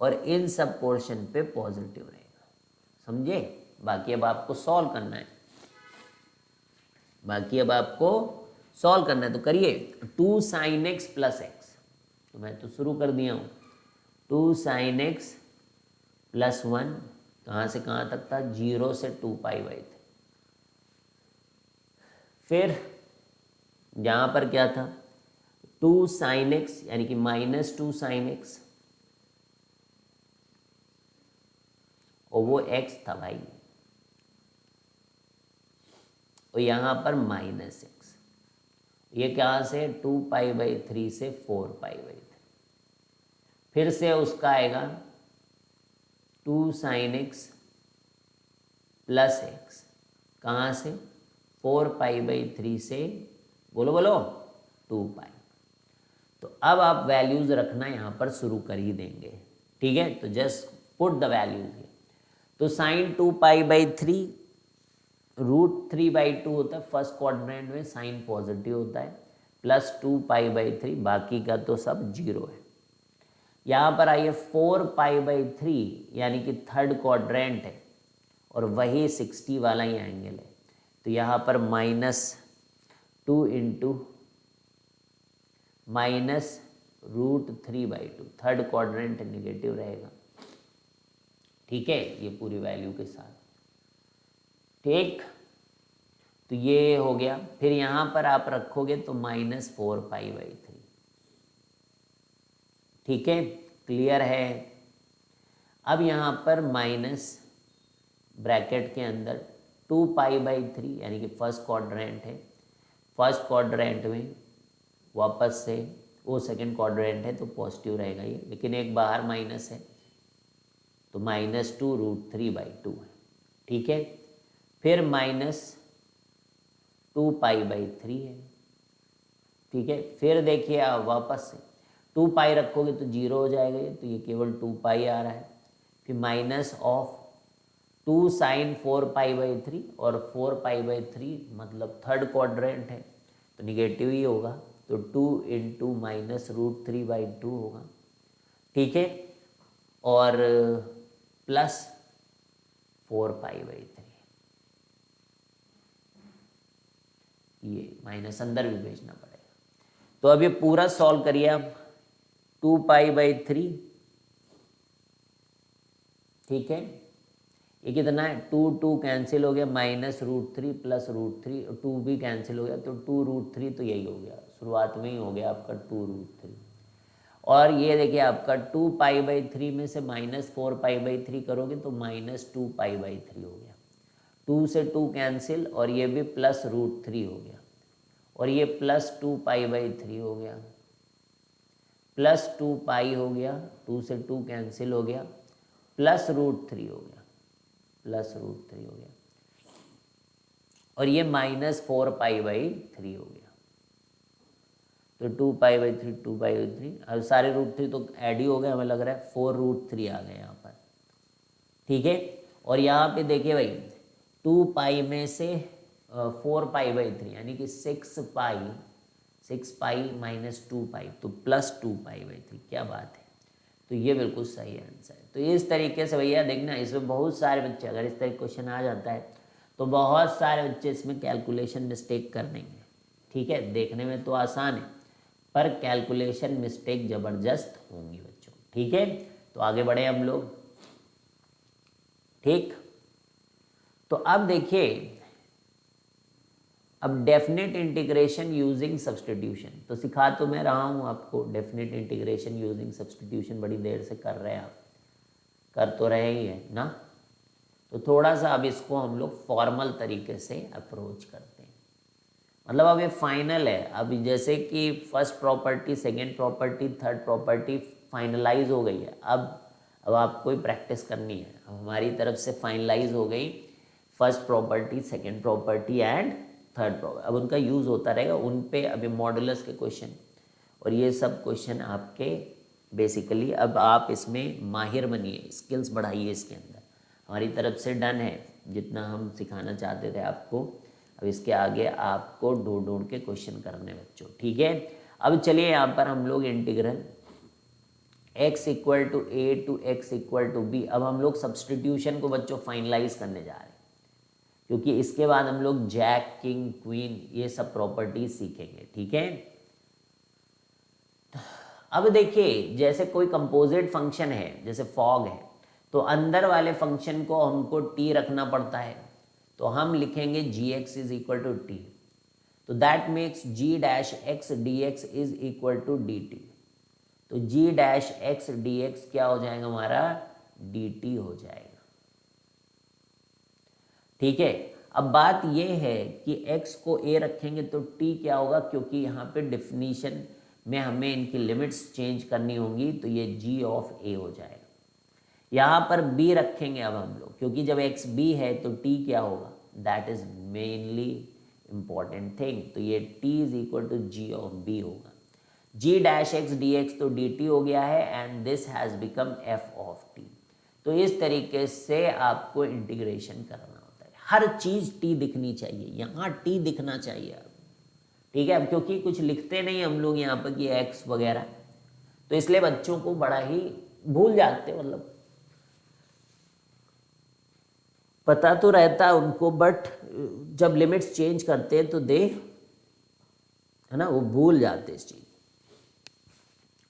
और इन सब पोर्शन पे पॉजिटिव रहेगा। समझे? बाकी अब आपको सॉल्व करना है, तो करिए। 2 sin x + x, तो मैं तो शुरू कर दिया हूँ। 2 sin x + 1 कहाँ से कहाँ तक था, 0 से 2π/3। फिर यहाँ पर क्या था, 2 sin x, यानी कि -2 sin x, और वो x था भाई, और यहाँ पर -x, ये क्या से 2π/3 से 4π/3। फिर से उसका आएगा 2 sin x + x, कहाँ से, 4π/3 से, बोलो 2π। तो अब आप वैल्यूज़ रखना यहाँ पर शुरू कर ही देंगे। ठीक है, तो जस्ट पुट द वैल्यूज। तो sin 2π/3 √3/2 होता है, फर्स्ट क्वाड्रेंट में साइन पॉजिटिव होता है, +2π/3, बाकी का तो सब 0 है। यहाँ पर आइए 4π/3 यानी कि थर्ड क्वाड्रेंट है और वही 60 वाला ही एंगल है, तो यहाँ पर -2 इंटू -√3/2, थर्ड क्वाड्रेंट निगेटिव रहेगा। ठीक है, ये पूरी वैल्यू के साथ। ठीक, तो ये हो गया। फिर यहाँ पर आप रखोगे तो -4π/3। ठीक है, क्लियर है। अब यहाँ पर माइनस ब्रैकेट के अंदर 2π/3 यानी कि फर्स्ट क्वाड्रेंट है, फर्स्ट क्वाड्रेंट में वापस से वो सेकंड क्वाड्रेंट है तो पॉजिटिव रहेगा ये, लेकिन एक बाहर माइनस है तो -2√3/2 है। ठीक है, फिर -2π/3 है। ठीक है, फिर देखिए आप वापस से 2π रखोगे तो 0 हो जाएगा ये, तो ये केवल 2π आ रहा है। फिर -2 sin 4π/3 और 4π/3 मतलब थर्ड क्वाड्रेंट है तो निगेटिव ही होगा, तो 2 इंटू -√3/2 होगा। ठीक है, और प्लस 4π/3, ये माइनस अंदर भी भेजना पड़ेगा। तो अब ये पूरा सॉल्व करिए आप, 2π/3। ठीक है, ये कितना है, 2 कैंसिल हो गया, -√3 प्लस √3, 2 भी कैंसिल हो गया तो 2√3, तो यही हो गया, शुरुआत में ही हो गया आपका 2√3। और ये देखिए आपका 2π/3 में से -4π/3 करोगे तो -2π/3 हो गया, 2 से 2 कैंसिल और ये भी +√3 हो गया, और ये +2π/3 हो गया, +2π हो गया, 2 से 2 कैंसिल हो गया, +√3 हो गया, +√3 हो गया, और ये -4π/3 हो गया। तो 2π/3 2π/3, अब सारे √3 तो ऐड ही हो गए, हमें लग रहा है 4√3 आ गए यहाँ पर। ठीक है, और यहाँ पे देखिए भाई 2π में से 4π/3 यानी कि 6π -2π, तो +2π/3, क्या बात है। तो ये बिल्कुल सही आंसर है। तो इस तरीके से भैया देखना, इसमें बहुत सारे बच्चे, अगर इस तरह क्वेश्चन आ जाता है तो बहुत सारे बच्चे इसमें कैलकुलेशन मिस्टेक कर देंगे। ठीक है, देखने में तो आसान है पर कैलकुलेशन मिस्टेक ज़बरदस्त होंगी बच्चों। ठीक है, तो आगे बढ़े हम लोग। ठीक, तो अब देखिए, अब डेफिनेट इंटीग्रेशन यूजिंग सब्सटीट्यूशन, तो सिखा तो मैं रहा हूँ आपको डेफिनेट इंटीग्रेशन यूजिंग सब्सटीट्यूशन, बड़ी देर से कर रहे हैं आप, कर तो रहे ही हैं ना। तो थोड़ा सा अब इसको हम लोग फॉर्मल तरीके से अप्रोच करते हैं, मतलब अब ये फाइनल है। अब जैसे कि first property, second property, third property finalise हो गई है, अब आपको ही प्रैक्टिस करनी है। अब हमारी तरफ से फाइनलाइज हो गई first property, second property and third property. अब उनका यूज़ होता रहेगा, उन पे अभी मॉडुलस के क्वेश्चन और ये सब क्वेश्चन आपके बेसिकली, अब आप इसमें माहिर बनिए, स्किल्स बढ़ाइए इसके अंदर। हमारी तरफ से डन है, जितना हम सिखाना चाहते थे आपको, अब इसके आगे आपको ढूंढ ढूंढ के क्वेश्चन करने बच्चों। ठीक है, अब चलिए यहाँ पर हम लोग integral x = a to x = b, अब हम लोग सब्सटीट्यूशन को बच्चों फाइनलाइज करने जा रहे हैं, क्योंकि इसके बाद हम लोग जैक, किंग, क्वीन ये सब प्रॉपर्टीज सीखेंगे। ठीक है, अब देखिए जैसे कोई कंपोजिट फंक्शन है, जैसे फॉग है, तो अंदर वाले फंक्शन को हमको t रखना पड़ता है, तो हम लिखेंगे gx = t, तो that makes g' dx = dt, तो g' dx क्या हो जाएगा हमारा, dt हो जाएगा। ठीक है, अब बात यह है कि x को a रखेंगे तो t क्या होगा, क्योंकि यहाँ पे डिफिनीशन में हमें इनकी लिमिट्स चेंज करनी होंगी, तो ये g ऑफ a हो जाएगा। यहाँ पर b रखेंगे अब हम लोग, क्योंकि जब x b है तो t क्या होगा, that is mainly important thing, तो ये t = g ऑफ b होगा। g' dx तो dt हो गया है and this has become f of t। तो इस तरीके से आपको इंटीग्रेशन करना होता है, हर चीज़ t दिखनी चाहिए, यहाँ t दिखना चाहिए अब। ठीक है, अब क्योंकि कुछ लिखते नहीं हम लोग यहाँ पर कि x वगैरह, तो इसलिए बच्चों को बड़ा ही भूल जाते, मतलब पता तो रहता है उनको, बट जब लिमिट्स चेंज करते हैं तो दे, है ना, वो भूल जाते इस चीज़।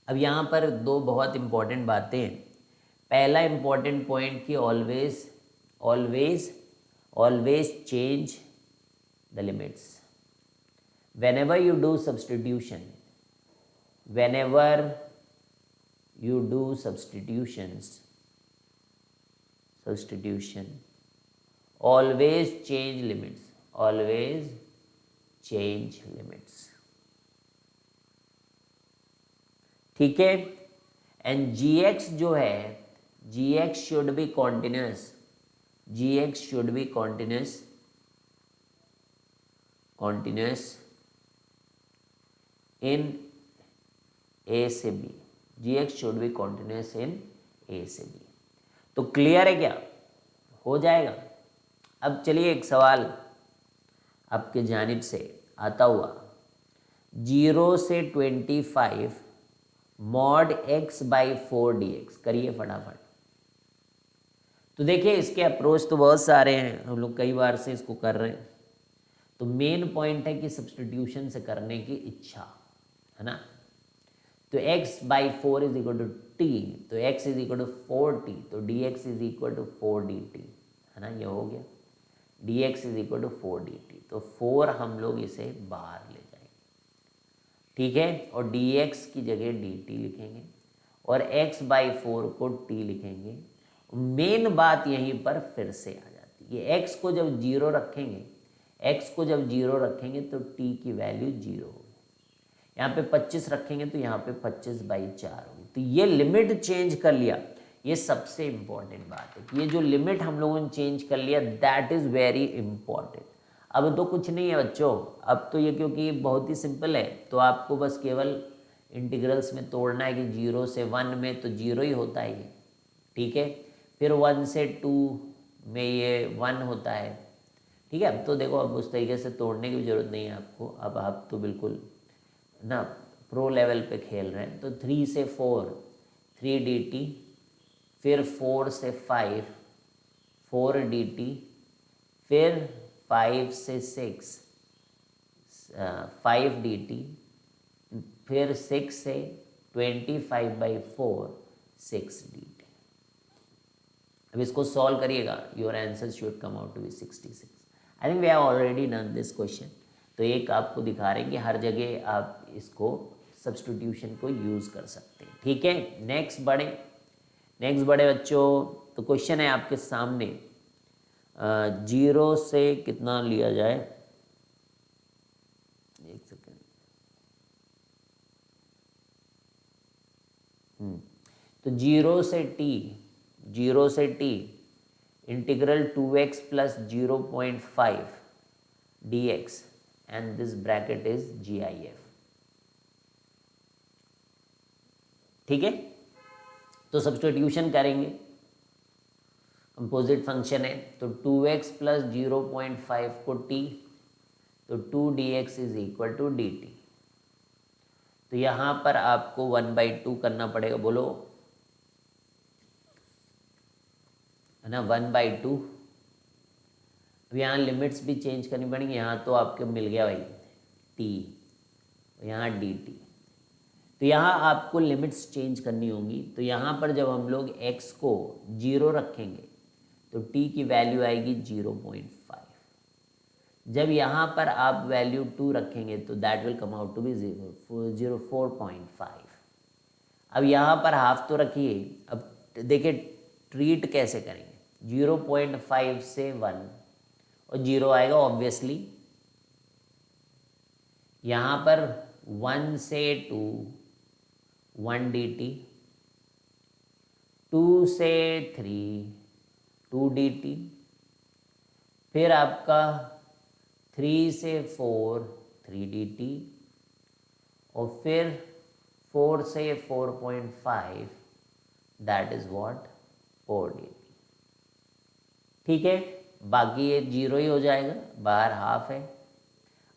अब यहाँ पर दो बहुत इंपॉर्टेंट बातें हैं। पहला इंपॉर्टेंट पॉइंट कि always always always change the limits whenever you do substitution, whenever you do substitution, always change limits, always change limits, ठीक है। एंड gx जो है, gx should be continuous, gx should be continuous in A से B, gx should be continuous in A से B। तो clear है क्या, हो जाएगा। अब चलिए एक सवाल आपके जानिब से आता हुआ, 0 से 25 मॉड x बाई 4 dx, करिए फटाफट। तो देखिए इसके अप्रोच तो बहुत सारे हैं, हम लोग कई बार से इसको कर रहे हैं। तो मेन पॉइंट है कि सब्सटीट्यूशन से करने की इच्छा, है ना। तो x by 4 is equal to t, तो x is equal to 4t, तो dx is equal to 4dt, है ना, ये हो गया। dx is equal to 4dt, तो 4 हम लोग इसे बाहर ले जाएंगे, ठीक है, और dx की जगह dt लिखेंगे और x बाई 4 को t लिखेंगे। मेन बात यहीं पर फिर से आ जाती है, x को जब 0 रखेंगे, x को जब 0 रखेंगे तो t की वैल्यू 0 होगी। यहाँ पे 25 रखेंगे तो यहाँ पे 25/4 होगी। तो ये लिमिट चेंज कर लिया, ये सबसे इम्पॉर्टेंट बात है कि ये जो लिमिट हम लोगों ने चेंज कर लिया, दैट इज़ वेरी इम्पॉर्टेंट। अब तो कुछ नहीं है बच्चों, अब तो ये क्योंकि बहुत ही सिंपल है, तो आपको बस केवल इंटीग्रल्स में तोड़ना है कि 0 से 1 में तो 0 ही होता है ये, ठीक है, फिर 1 से 2 में ये 1 होता है, ठीक है। अब तो देखो, अब उस तरीके से तोड़ने की जरूरत नहीं है आपको, अब आप तो बिल्कुल ना प्रो लेवल पे खेल रहे हैं। तो 3 से 4 3dt, फिर 4 से 5 4dt, फिर 5 से 6 5dt, फिर 6 से 25/4 6dt। अब इसको सॉल्व करिएगा, your answer should come out to be 66। I think we have already done this question. तो एक आपको दिखा रहे हैं कि हर जगह आप इसको सब्स्टिट्यूशन को यूज़ कर सकते हैं, ठीक है। नेक्स्ट बढ़े बच्चों। तो क्वेश्चन है आपके सामने, 0 से कितना लिया जाए, एक सेकेंड, तो 0 से t integral 2x plus 0.5 dx and this bracket is GIF, ठीक है। तो सब्स्टिट्यूशन करेंगे, कंपोजिट फंक्शन है, तो 2x प्लस 0.5 को t, तो 2 dx is equal to dt। तो यहाँ पर आपको 1/2 करना पड़ेगा, बोलो, है ना, 1/2। अब यहाँ लिमिट्स भी चेंज करनी पड़ेंगी। यहाँ तो आपके मिल गया भाई t, यहाँ dt, तो यहाँ आपको लिमिट्स चेंज करनी होंगी। तो यहाँ पर जब हम लोग x को 0 रखेंगे तो t की वैल्यू आएगी 0.5। जब यहाँ पर आप वैल्यू 2 रखेंगे तो that will come out to be 0.5। अब यहाँ पर हाफ तो रखिए। अब देखिए ट्रीट कैसे करेंगे, 0.5 से 1 और 0 आएगा ऑब्वियसली। यहाँ पर 1 से 2 1 dt, 2 से 3 2 dt, फिर आपका 3 से 4 3 dt, और फिर 4 से 4.5 दैट इज व्हाट 4 dt, ठीक है। बाकी ये 0 ही हो जाएगा, बाहर हाफ है।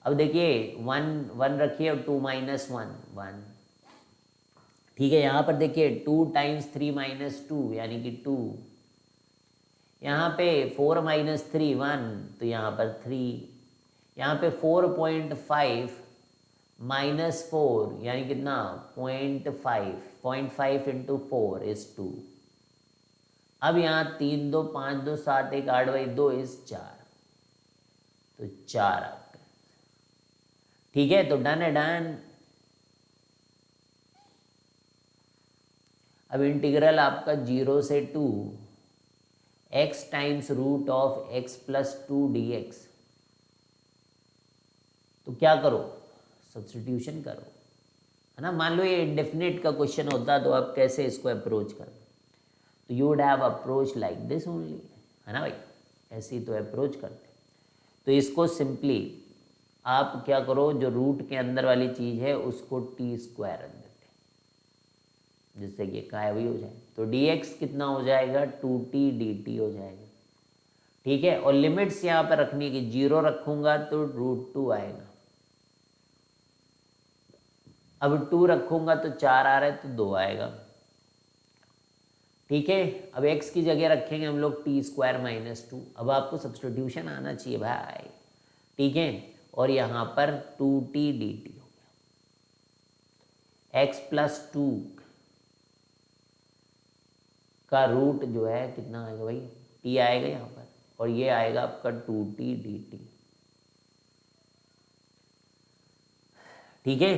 अब देखिए 1 1 रखिए और 2 - 1 1, ठीक है, यहाँ पर देखिए 2 टाइम्स 3 माइनस 2 यानी कि 2, यहाँ पे 4 माइनस 3 1, तो यहाँ पर 3, यहाँ पे 4.5 माइनस 4 यानी कितना 0.5, 0.5 इंटू 4 इज 2। अब यहाँ 3 2 5 2 7 1 8 बाई 2 इज 4, तो 4 आपका। ठीक है, तो डन है, डन। अब इंटीग्रल आपका 0 से 2 x times root of x plus 2 d x. तो क्या करो, सब्स्टिट्यूशन करो, है ना। मान लो ये इंडेफिनिट का क्वेश्चन होता तो आप कैसे इसको अप्रोच करते, तो you would have approach like this only, है ना भाई, ऐसे ही तो अप्रोच करते। तो इसको सिंपली आप क्या करो, जो रूट के अंदर वाली चीज़ है उसको टी स्क्वायर रख देते, जिससे कि गायब हो जाए। तो डी एक्स कितना हो जाएगा, 2t dt हो जाएगा। ठीक है, और लिमिट्स यहाँ पर रखने की, 0 रखूंगा तो √2 आएगा, अब 2 रखूंगा तो 4 आ रहा है तो 2 आएगा। ठीक है, अब x की जगह रखेंगे हम लोग टी स्क्वायर माइनस 2। अब आपको सब्स्टिट्यूशन आना चाहिए भाई। ठीक है, और यहाँ पर 2t dt हो गया, x प्लस 2 का रूट जो है कितना आएगा भाई, t आएगा यहाँ पर, और ये आएगा आपका 2t dt। ठीक है,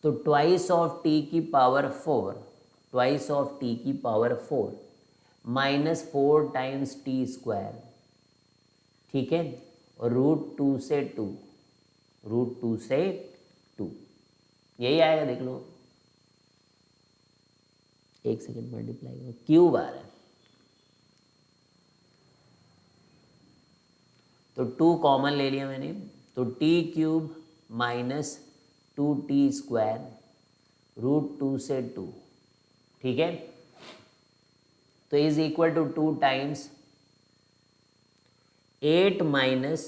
तो ट्वाइस ऑफ t की पावर 4, ट्वाइस ऑफ t की power 4 minus 4 times T square. ठीक है, और √2 से 2, √2 से 2 यही आएगा, देख लो, एक सेकेंड मल्टीप्लाई करो, क्यूब आ रहा है, तो 2 कॉमन ले लिया मैंने, तो t cube minus 2t square √2 से 2। ठीक है, तो is equal to 2 times 8 minus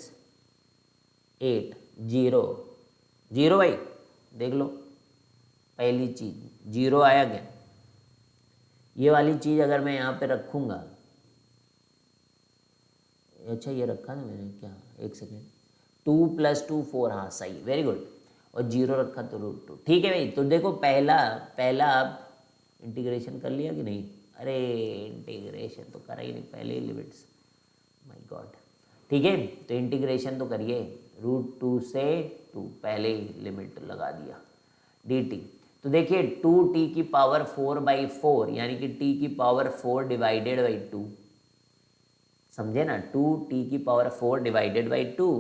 8, 0 0 भाई, देख लो पहली चीज 0 आया क्या। ये वाली चीज़ अगर मैं यहाँ पे रखूँगा, अच्छा ये रखा था मैंने क्या, एक सेकेंड, 2 प्लस 2 4, हाँ सही, वेरी गुड, और 0 रखा तो √2। ठीक है भाई, तो देखो पहला आप इंटीग्रेशन कर लिया कि नहीं, अरे इंटीग्रेशन तो करा ही नहीं, पहले ही लिमिट्स, माय गॉड। ठीक है, तो इंटीग्रेशन तो करिए, √2 से 2 पहले ही लिमिट लगा दिया dt। तो देखिए 2t की पावर 4/4 यानी कि t की पावर 4 डिवाइडेड बाई 2, समझे ना, 2t की पावर 4 डिवाइडेड बाई 2।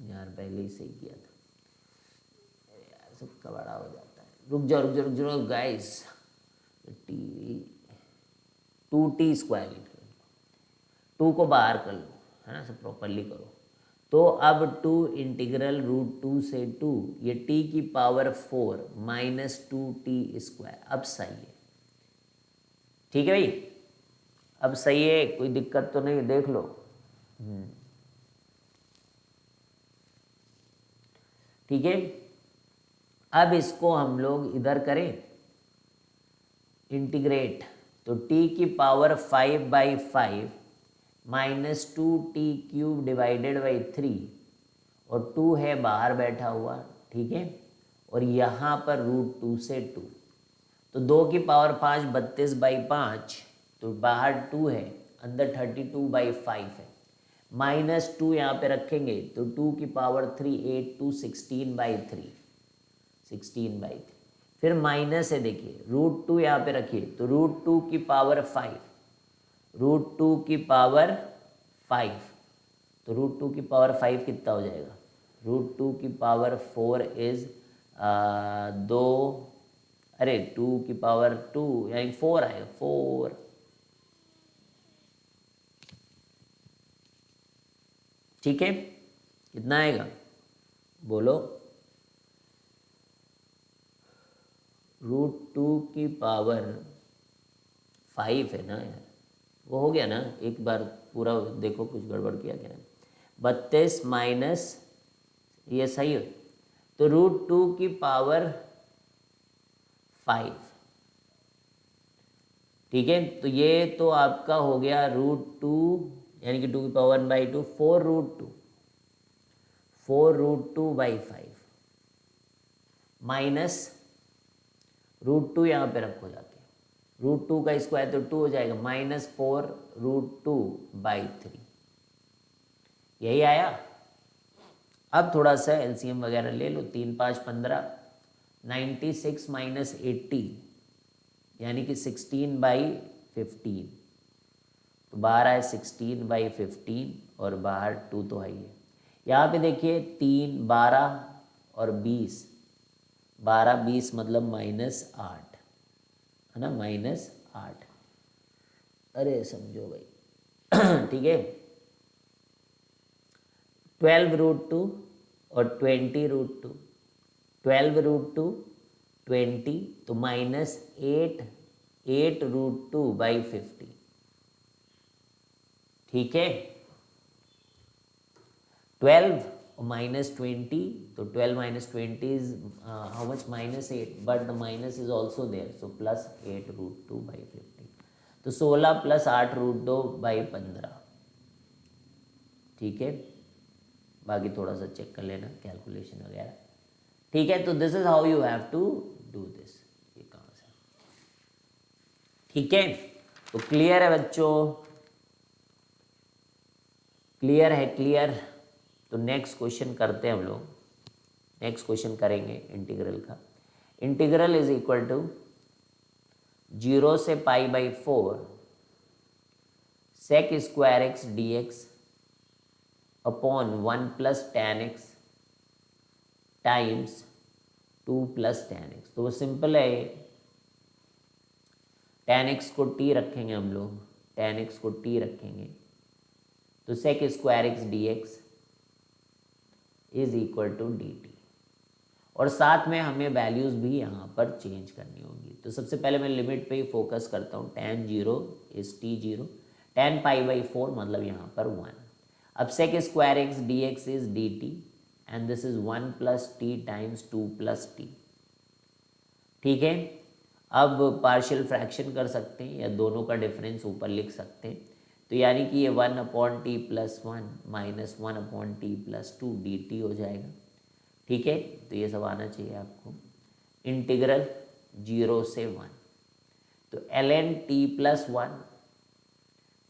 यार पहले ही सही किया था यार, सबका बड़ा हो जाता है, रुक जाओ गाइस, टी 2t स्क्वायर लिख लो, 2 को बाहर कर लो, है ना, सब प्रॉपरली करो। तो अब 2 इंटीग्रल √2 से 2, ये t की पावर 4 माइनस 2t स्क्वायर, अब सही है। ठीक है भाई, अब सही है, कोई दिक्कत तो नहीं, देख लो। ठीक है, अब इसको हम लोग इधर करें इंटीग्रेट, तो t की power 5/5 minus 2t cube divided by 3, और 2 है बाहर बैठा हुआ, ठीक है, और यहाँ पर √2 से 2, तो 2 की पावर 5 32/5, तो बाहर 2 है, अंदर 32/5 है, माइनस 2 यहाँ पे रखेंगे तो 2 की पावर 3 8 2 16/3, 16/3, फिर माइनस है, देखिए √2 यहाँ पे रखिए, तो √2 की पावर 5, √2 की पावर 5, तो √2 की पावर 5 कितना हो जाएगा, √2 की पावर 4 इज 2, अरे 2 की पावर 2 यानी 4 आएगा, 4। ठीक है, कितना आएगा बोलो, √2 की पावर 5 है ना यार, वो हो गया ना, एक बार पूरा देखो कुछ गड़बड़ किया क्या, 32 माइनस ये सही है। तो √2 की पावर 5, ठीक है। तो ये तो आपका हो गया √2 यानी कि 2 की पावर 1/2, 4√2/5 माइनस √2 यहाँ पे रखो जाके, √2 का स्क्वायर तो 2 हो जाएगा, -4√2/3, यही आया। अब थोड़ा सा एलसीएम वगैरह ले लो, 3 5 15, 96 माइनस 80 यानी कि 16/15, तो बाहर आए 16/15 और बाहर 2 तो है ही है। यहाँ पे देखिए 3 12 और 20, 12 20 मतलब -8 है ना, -8, अरे समझो भाई ठीक है। 12√2 और 20√2, 12√2 20 तो -8√2/50, ठीक है। 12 और -20 तो 12 - 20 is how much, -8, but the minus is also there, so +8√2/50, तो 16 + 8√2/15, ठीक है। बाकी थोड़ा सा चेक कर लेना कैलकुलेशन वगैरह, ठीक है। तो this is how you have to do this, ये कहाँ से, ठीक है। तो क्लियर है बच्चों, क्लियर है, क्लियर। तो नेक्स्ट क्वेश्चन करते हैं हम लोग, नेक्स्ट क्वेश्चन करेंगे इंटीग्रल का। इंटीग्रल इज इक्वल टू 0 से π/4 sec² x dx upon 1 + tan x times 2 + tan x। तो वो सिंपल है, tan x को t रखेंगे हम लोग, tan x को t रखेंगे, तो sec² x dx is equal to dt, और साथ में हमें वैल्यूज भी यहाँ पर चेंज करनी होगी। तो सबसे पहले मैं लिमिट पे ही फोकस करता हूँ, tan 0 इज t0, tan π/4 मतलब यहाँ पर 1। अब sec² x dx is dt and this is 1 + t times 2 + t, ठीक है। अब पार्शियल फ्रैक्शन कर सकते हैं या दोनों का डिफरेंस ऊपर लिख सकते हैं, तो यानी कि ये 1/t + 1 माइनस 1/t + 2 dt हो जाएगा, ठीक है। तो ये सब आना चाहिए आपको। इंटीग्रल 0 से 1, तो ln t + 1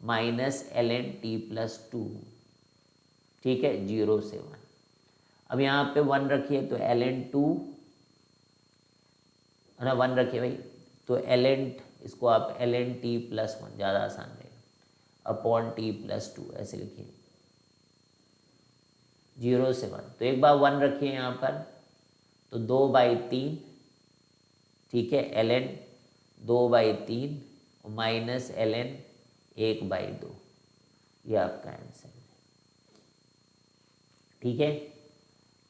minus ln t + 2, ठीक है, 0 से 1। अब यहाँ पे 1 रखिए तो ln 2 है ना, 1 रखिए भाई, तो ln, इसको आप ln t + 1 ज़्यादा आसान रहेगा, अपॉन t + 2 ऐसे लिखिए, 0 से 1। तो एक बार 1 रखिए यहाँ पर, तो 2/3, ठीक है, ln 2/3 माइनस ln 1/2, ये आपका आंसर है, ठीक है।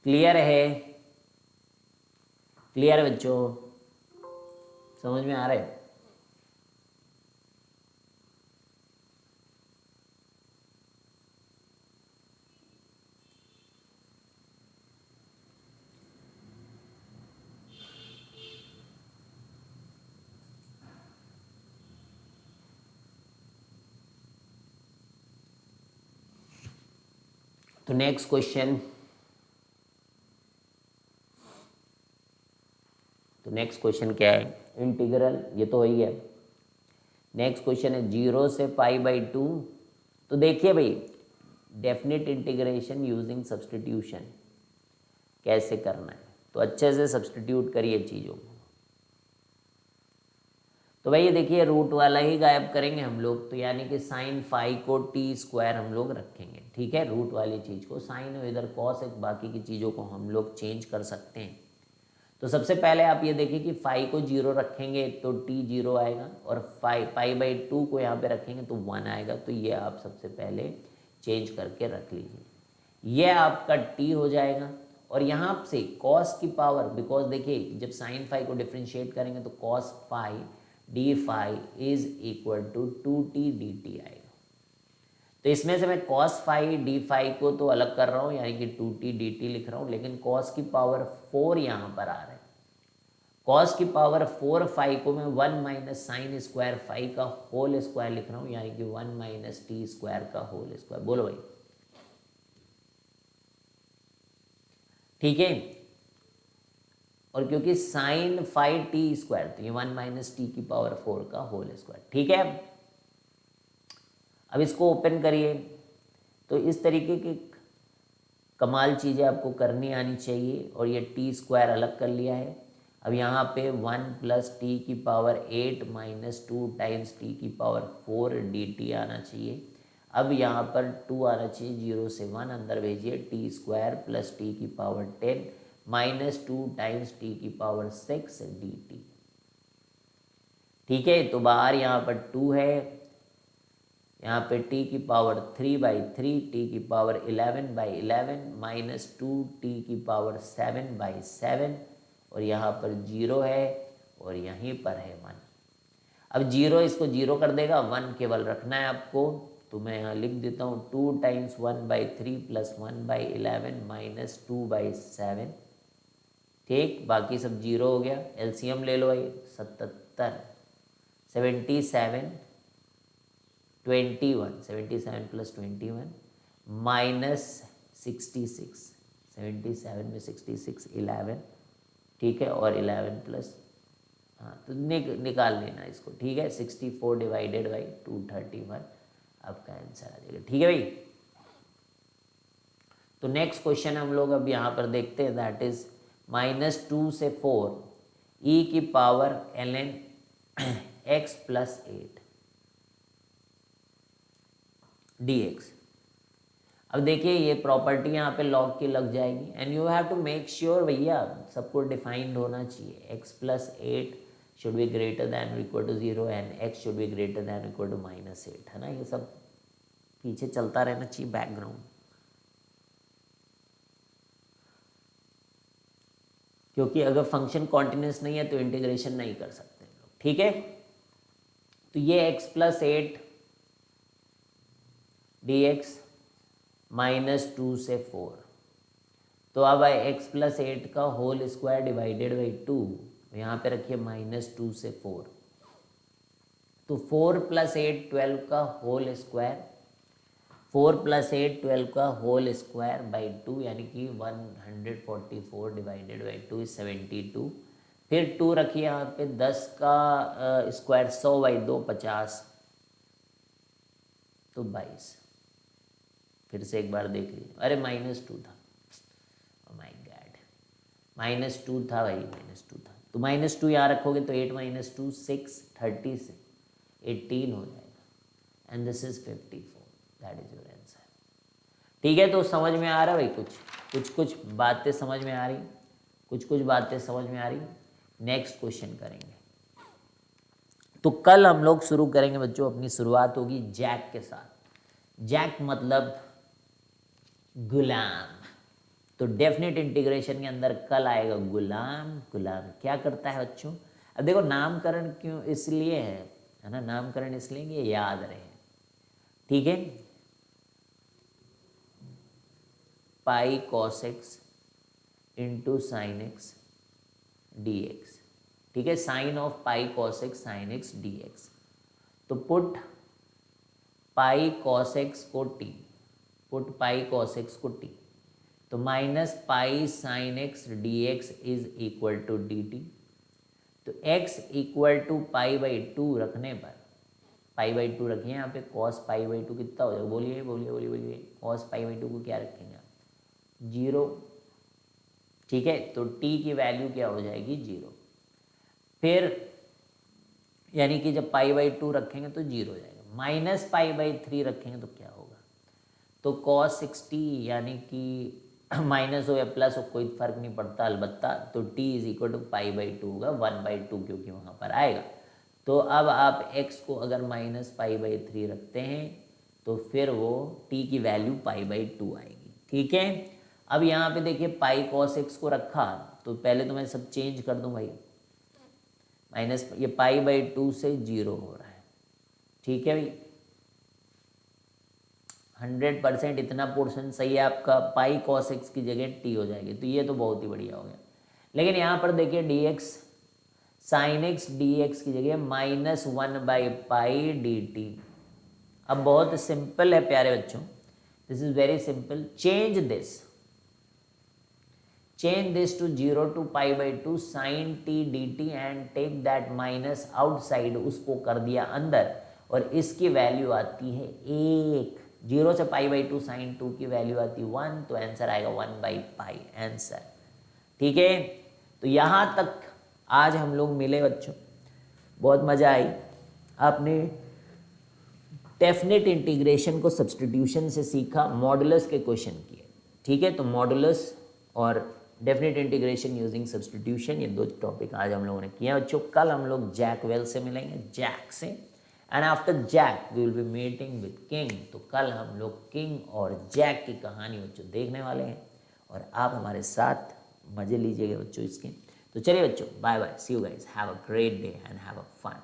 क्लियर है, क्लियर बच्चों, समझ में आ रहा है। तो नेक्स्ट क्वेश्चन, तो नेक्स्ट क्वेश्चन क्या है, इंटीग्रल, ये तो वही है। नेक्स्ट क्वेश्चन है 0 से π/2। तो देखिए भाई, डेफिनेट इंटीग्रेशन यूजिंग सब्सटीट्यूशन कैसे करना है, तो अच्छे से सब्सटीट्यूट करिए चीज़ों को। तो भाई ये देखिए, रूट वाला ही गायब करेंगे हम लोग, तो यानी कि साइन फाई को t² हम लोग रखेंगे, ठीक है। रूट वाली चीज़ को साइन और इधर कॉस, एक बाकी की चीज़ों को हम लोग चेंज कर सकते हैं। तो सबसे पहले आप ये देखिए कि फाई को 0 रखेंगे तो t 0 आएगा, और π/2 को यहाँ पे रखेंगे तो 1 आएगा। तो ये आप सबसे पहले चेंज करके रख लीजिए, ये आपका t हो जाएगा। और यहाँ से cos की पावर, बिकॉज देखिए जब साइन फाई को डिफ्रेंशिएट करेंगे तो cos phi d phi is equal to 2t dt आएगा। तो इसमें से मैं cos फाई डी फाई को तो अलग कर रहा हूँ, यानी कि 2t dt लिख रहा हूँ, लेकिन cos की पावर 4 यहाँ पर आ रहा है। cos की पावर 4 फाई को मैं 1 माइनस साइन स्क्वायर फाई का होल स्क्वायर लिख रहा हूँ, यानी कि 1 माइनस टी स्क्वायर का होल स्क्वायर। बोलो भाई, ठीक है। और क्योंकि साइन फाई टी स्क्वायर, तो ये 1 माइनस टी की पावर 4 का होल स्क्वायर, ठीक है। अब इसको ओपन करिए। तो इस तरीके की कमाल चीज़ें आपको करनी आनी चाहिए। और ये टी स्क्वायर अलग कर लिया है। अब यहाँ पे 1 प्लस टी की पावर 8 माइनस 2 टाइम्स टी की पावर 4 डी टी आना चाहिए। अब यहाँ पर 2 आना चाहिए, 0 से 1 अंदर भेजिए, टी स्क्वायर प्लस टी की पावर 10 माइनस 2 टाइम्स टी की पावर 6 डी टी, ठीक है। तो बाहर यहाँ पर 2 है, यहाँ पे t की पावर 3/3, t की पावर 11/11 माइनस 2t की पावर 7/7, और यहाँ पर 0 है और यहीं पर है 1। अब 0 इसको 0 कर देगा, 1 केवल रखना है आपको। तो मैं यहाँ लिख देता हूँ 2 टाइम्स 1/3 प्लस 1/11 माइनस 2/7, ठीक। बाकी सब 0 हो गया। एलसीएम ले लो भाई, 77 77 21, 77 प्लस 21 माइनस 66, 77 में 66 11, ठीक है। और 11 प्लस, हाँ तो निकाल लेना इसको, ठीक है। 64 डिवाइडेड बाई 231 आपका आंसर आ जाएगा, ठीक है भाई। तो नेक्स्ट क्वेश्चन हम लोग अब यहाँ पर देखते हैं, दैट इज -2 से 4 e की power ln x plus 8 dx। अब देखिए ये प्रॉपर्टी यहाँ पे लॉग की लग जाएगी, and you have to make sure भैया सबको डिफाइंड होना चाहिए। x plus 8 should be greater than और equal to 0 and x should be greater than equal to -8, है ना। ये सब पीछे चलता रहना चाहिए बैकग्राउंड, क्योंकि अगर फंक्शन कॉन्टिन्यूस नहीं है तो इंटीग्रेशन नहीं कर सकते हम लोग, ठीक है। तो ये x प्लस 8 dx -2 से 4, तो अब x प्लस 8 का होल स्क्वायर डिवाइडेड बाई 2, यहाँ पे रखिए -2 से 4, तो 4 प्लस 8 12 का होल स्क्वायर, 4 प्लस 8 12 का होल स्क्वायर बाई 2, यानी कि 144 डिवाइडेड बाई 2 इज 72। फिर 2 रखिए यहाँ पे, 10 का स्क्वायर 100 बाई 2 50, तो 22। फिर से एक बार देख लीजिए, अरे -2 था, माय गॉड, -2 था भाई, -2 था। तो -2 यहाँ रखोगे तो 8 - 2 6 30 से 18 हो जाएगा, and this is 54, that is your answer, ठीक है। तो समझ में आ रहा है भाई, कुछ बातें समझ में आ रही, कुछ बातें समझ में आ रही। नेक्स्ट क्वेश्चन करेंगे। तो कल हम लोग शुरू करेंगे बच्चों, अपनी शुरुआत होगी जैक के साथ। जैक मतलब गुलाम। तो डेफिनेट इंटीग्रेशन के अंदर कल आएगा गुलाम। गुलाम क्या करता है बच्चों? अब देखो नामकरण क्यों इसलिए है ना, नामकरण इसलिए कि ये याद रहे, ठीक है। Pi cos x into sine x d x, ठीक है। Sine of pi cos x sine x d x. तो पुट पाई कॉस एक्स को t, put pi cos x को टी, तो minus pi sine x d x is equal to d t. तो x equal to pi by 2 रखने पर, पाई by 2 रखिए यहाँ पे, कॉस पाई बाई 2 कितना हो जाएगा? बोलिए बोलिए बोलिए बोलिए, कॉस पाई बाई 2 को क्या रखेंगे आप? 0, ठीक है। तो t की वैल्यू क्या हो जाएगी? 0। फिर यानी कि जब पाई बाई 2 रखेंगे तो 0 हो जाएगा, माइनस पाई बाई 3 रखेंगे तो क्या होगा? तो कॉस 60 यानी कि माइनस हो या प्लस हो कोई फर्क नहीं पड़ता अलबत्ता, तो t is equal to pi by 2 होगा, 1/2 क्योंकि वहाँ पर आएगा। तो अब आप x को अगर माइनस पाई बाई 3 रखते हैं तो फिर वो t की वैल्यू पाई बाई 2 आएगी, ठीक है। अब यहाँ पे देखिए पाई कॉस x को रखा, तो पहले तो मैं सब चेंज कर दूँ भाई, माइनस ये पाई बाई 2 से 0 हो रहा है, ठीक है भाई। 100% इतना पोर्शन सही है आपका, पाई कॉस एक्स की जगह टी हो जाएगी, तो ये तो बहुत ही बढ़िया हो गया। लेकिन यहाँ पर देखिए D x sine x d x की जगह -1/पाई डी टी। अब बहुत सिंपल है प्यारे बच्चों, this is very simple. Change this to 0 to π/2 sin t dt and take that minus outside, उसको कर दिया अंदर, और इसकी वैल्यू आती है 1। 0 से π/2 sin 2 की वैल्यू आती है 1, तो आंसर आएगा 1/π आंसर। ठीक है, तो यहाँ तक आज हम लोग मिले बच्चों, बहुत मज़ा आई। आपने डेफिनेट इंटीग्रेशन को सब्स्टिट्यूशन से सीखा, मॉडुलस के क्वेश्चन किए। ठीक है, तो मॉडुलस और डेफिनेट इंटीग्रेशन यूजिंग सब्स्टिट्यूशन, ये 2 टॉपिक आज हम लोगों ने किए बच्चों। कल हम लोग जैक वेल से मिलेंगे, जैक से, and after jack we will be meeting with king. तो कल हम लोग किंग और जैक की कहानी बच्चों देखने वाले हैं, और आप हमारे साथ मज़े लीजिएगा बच्चों इसके। तो चलिए बच्चों, bye bye, see you guys, have a great day and have a fun.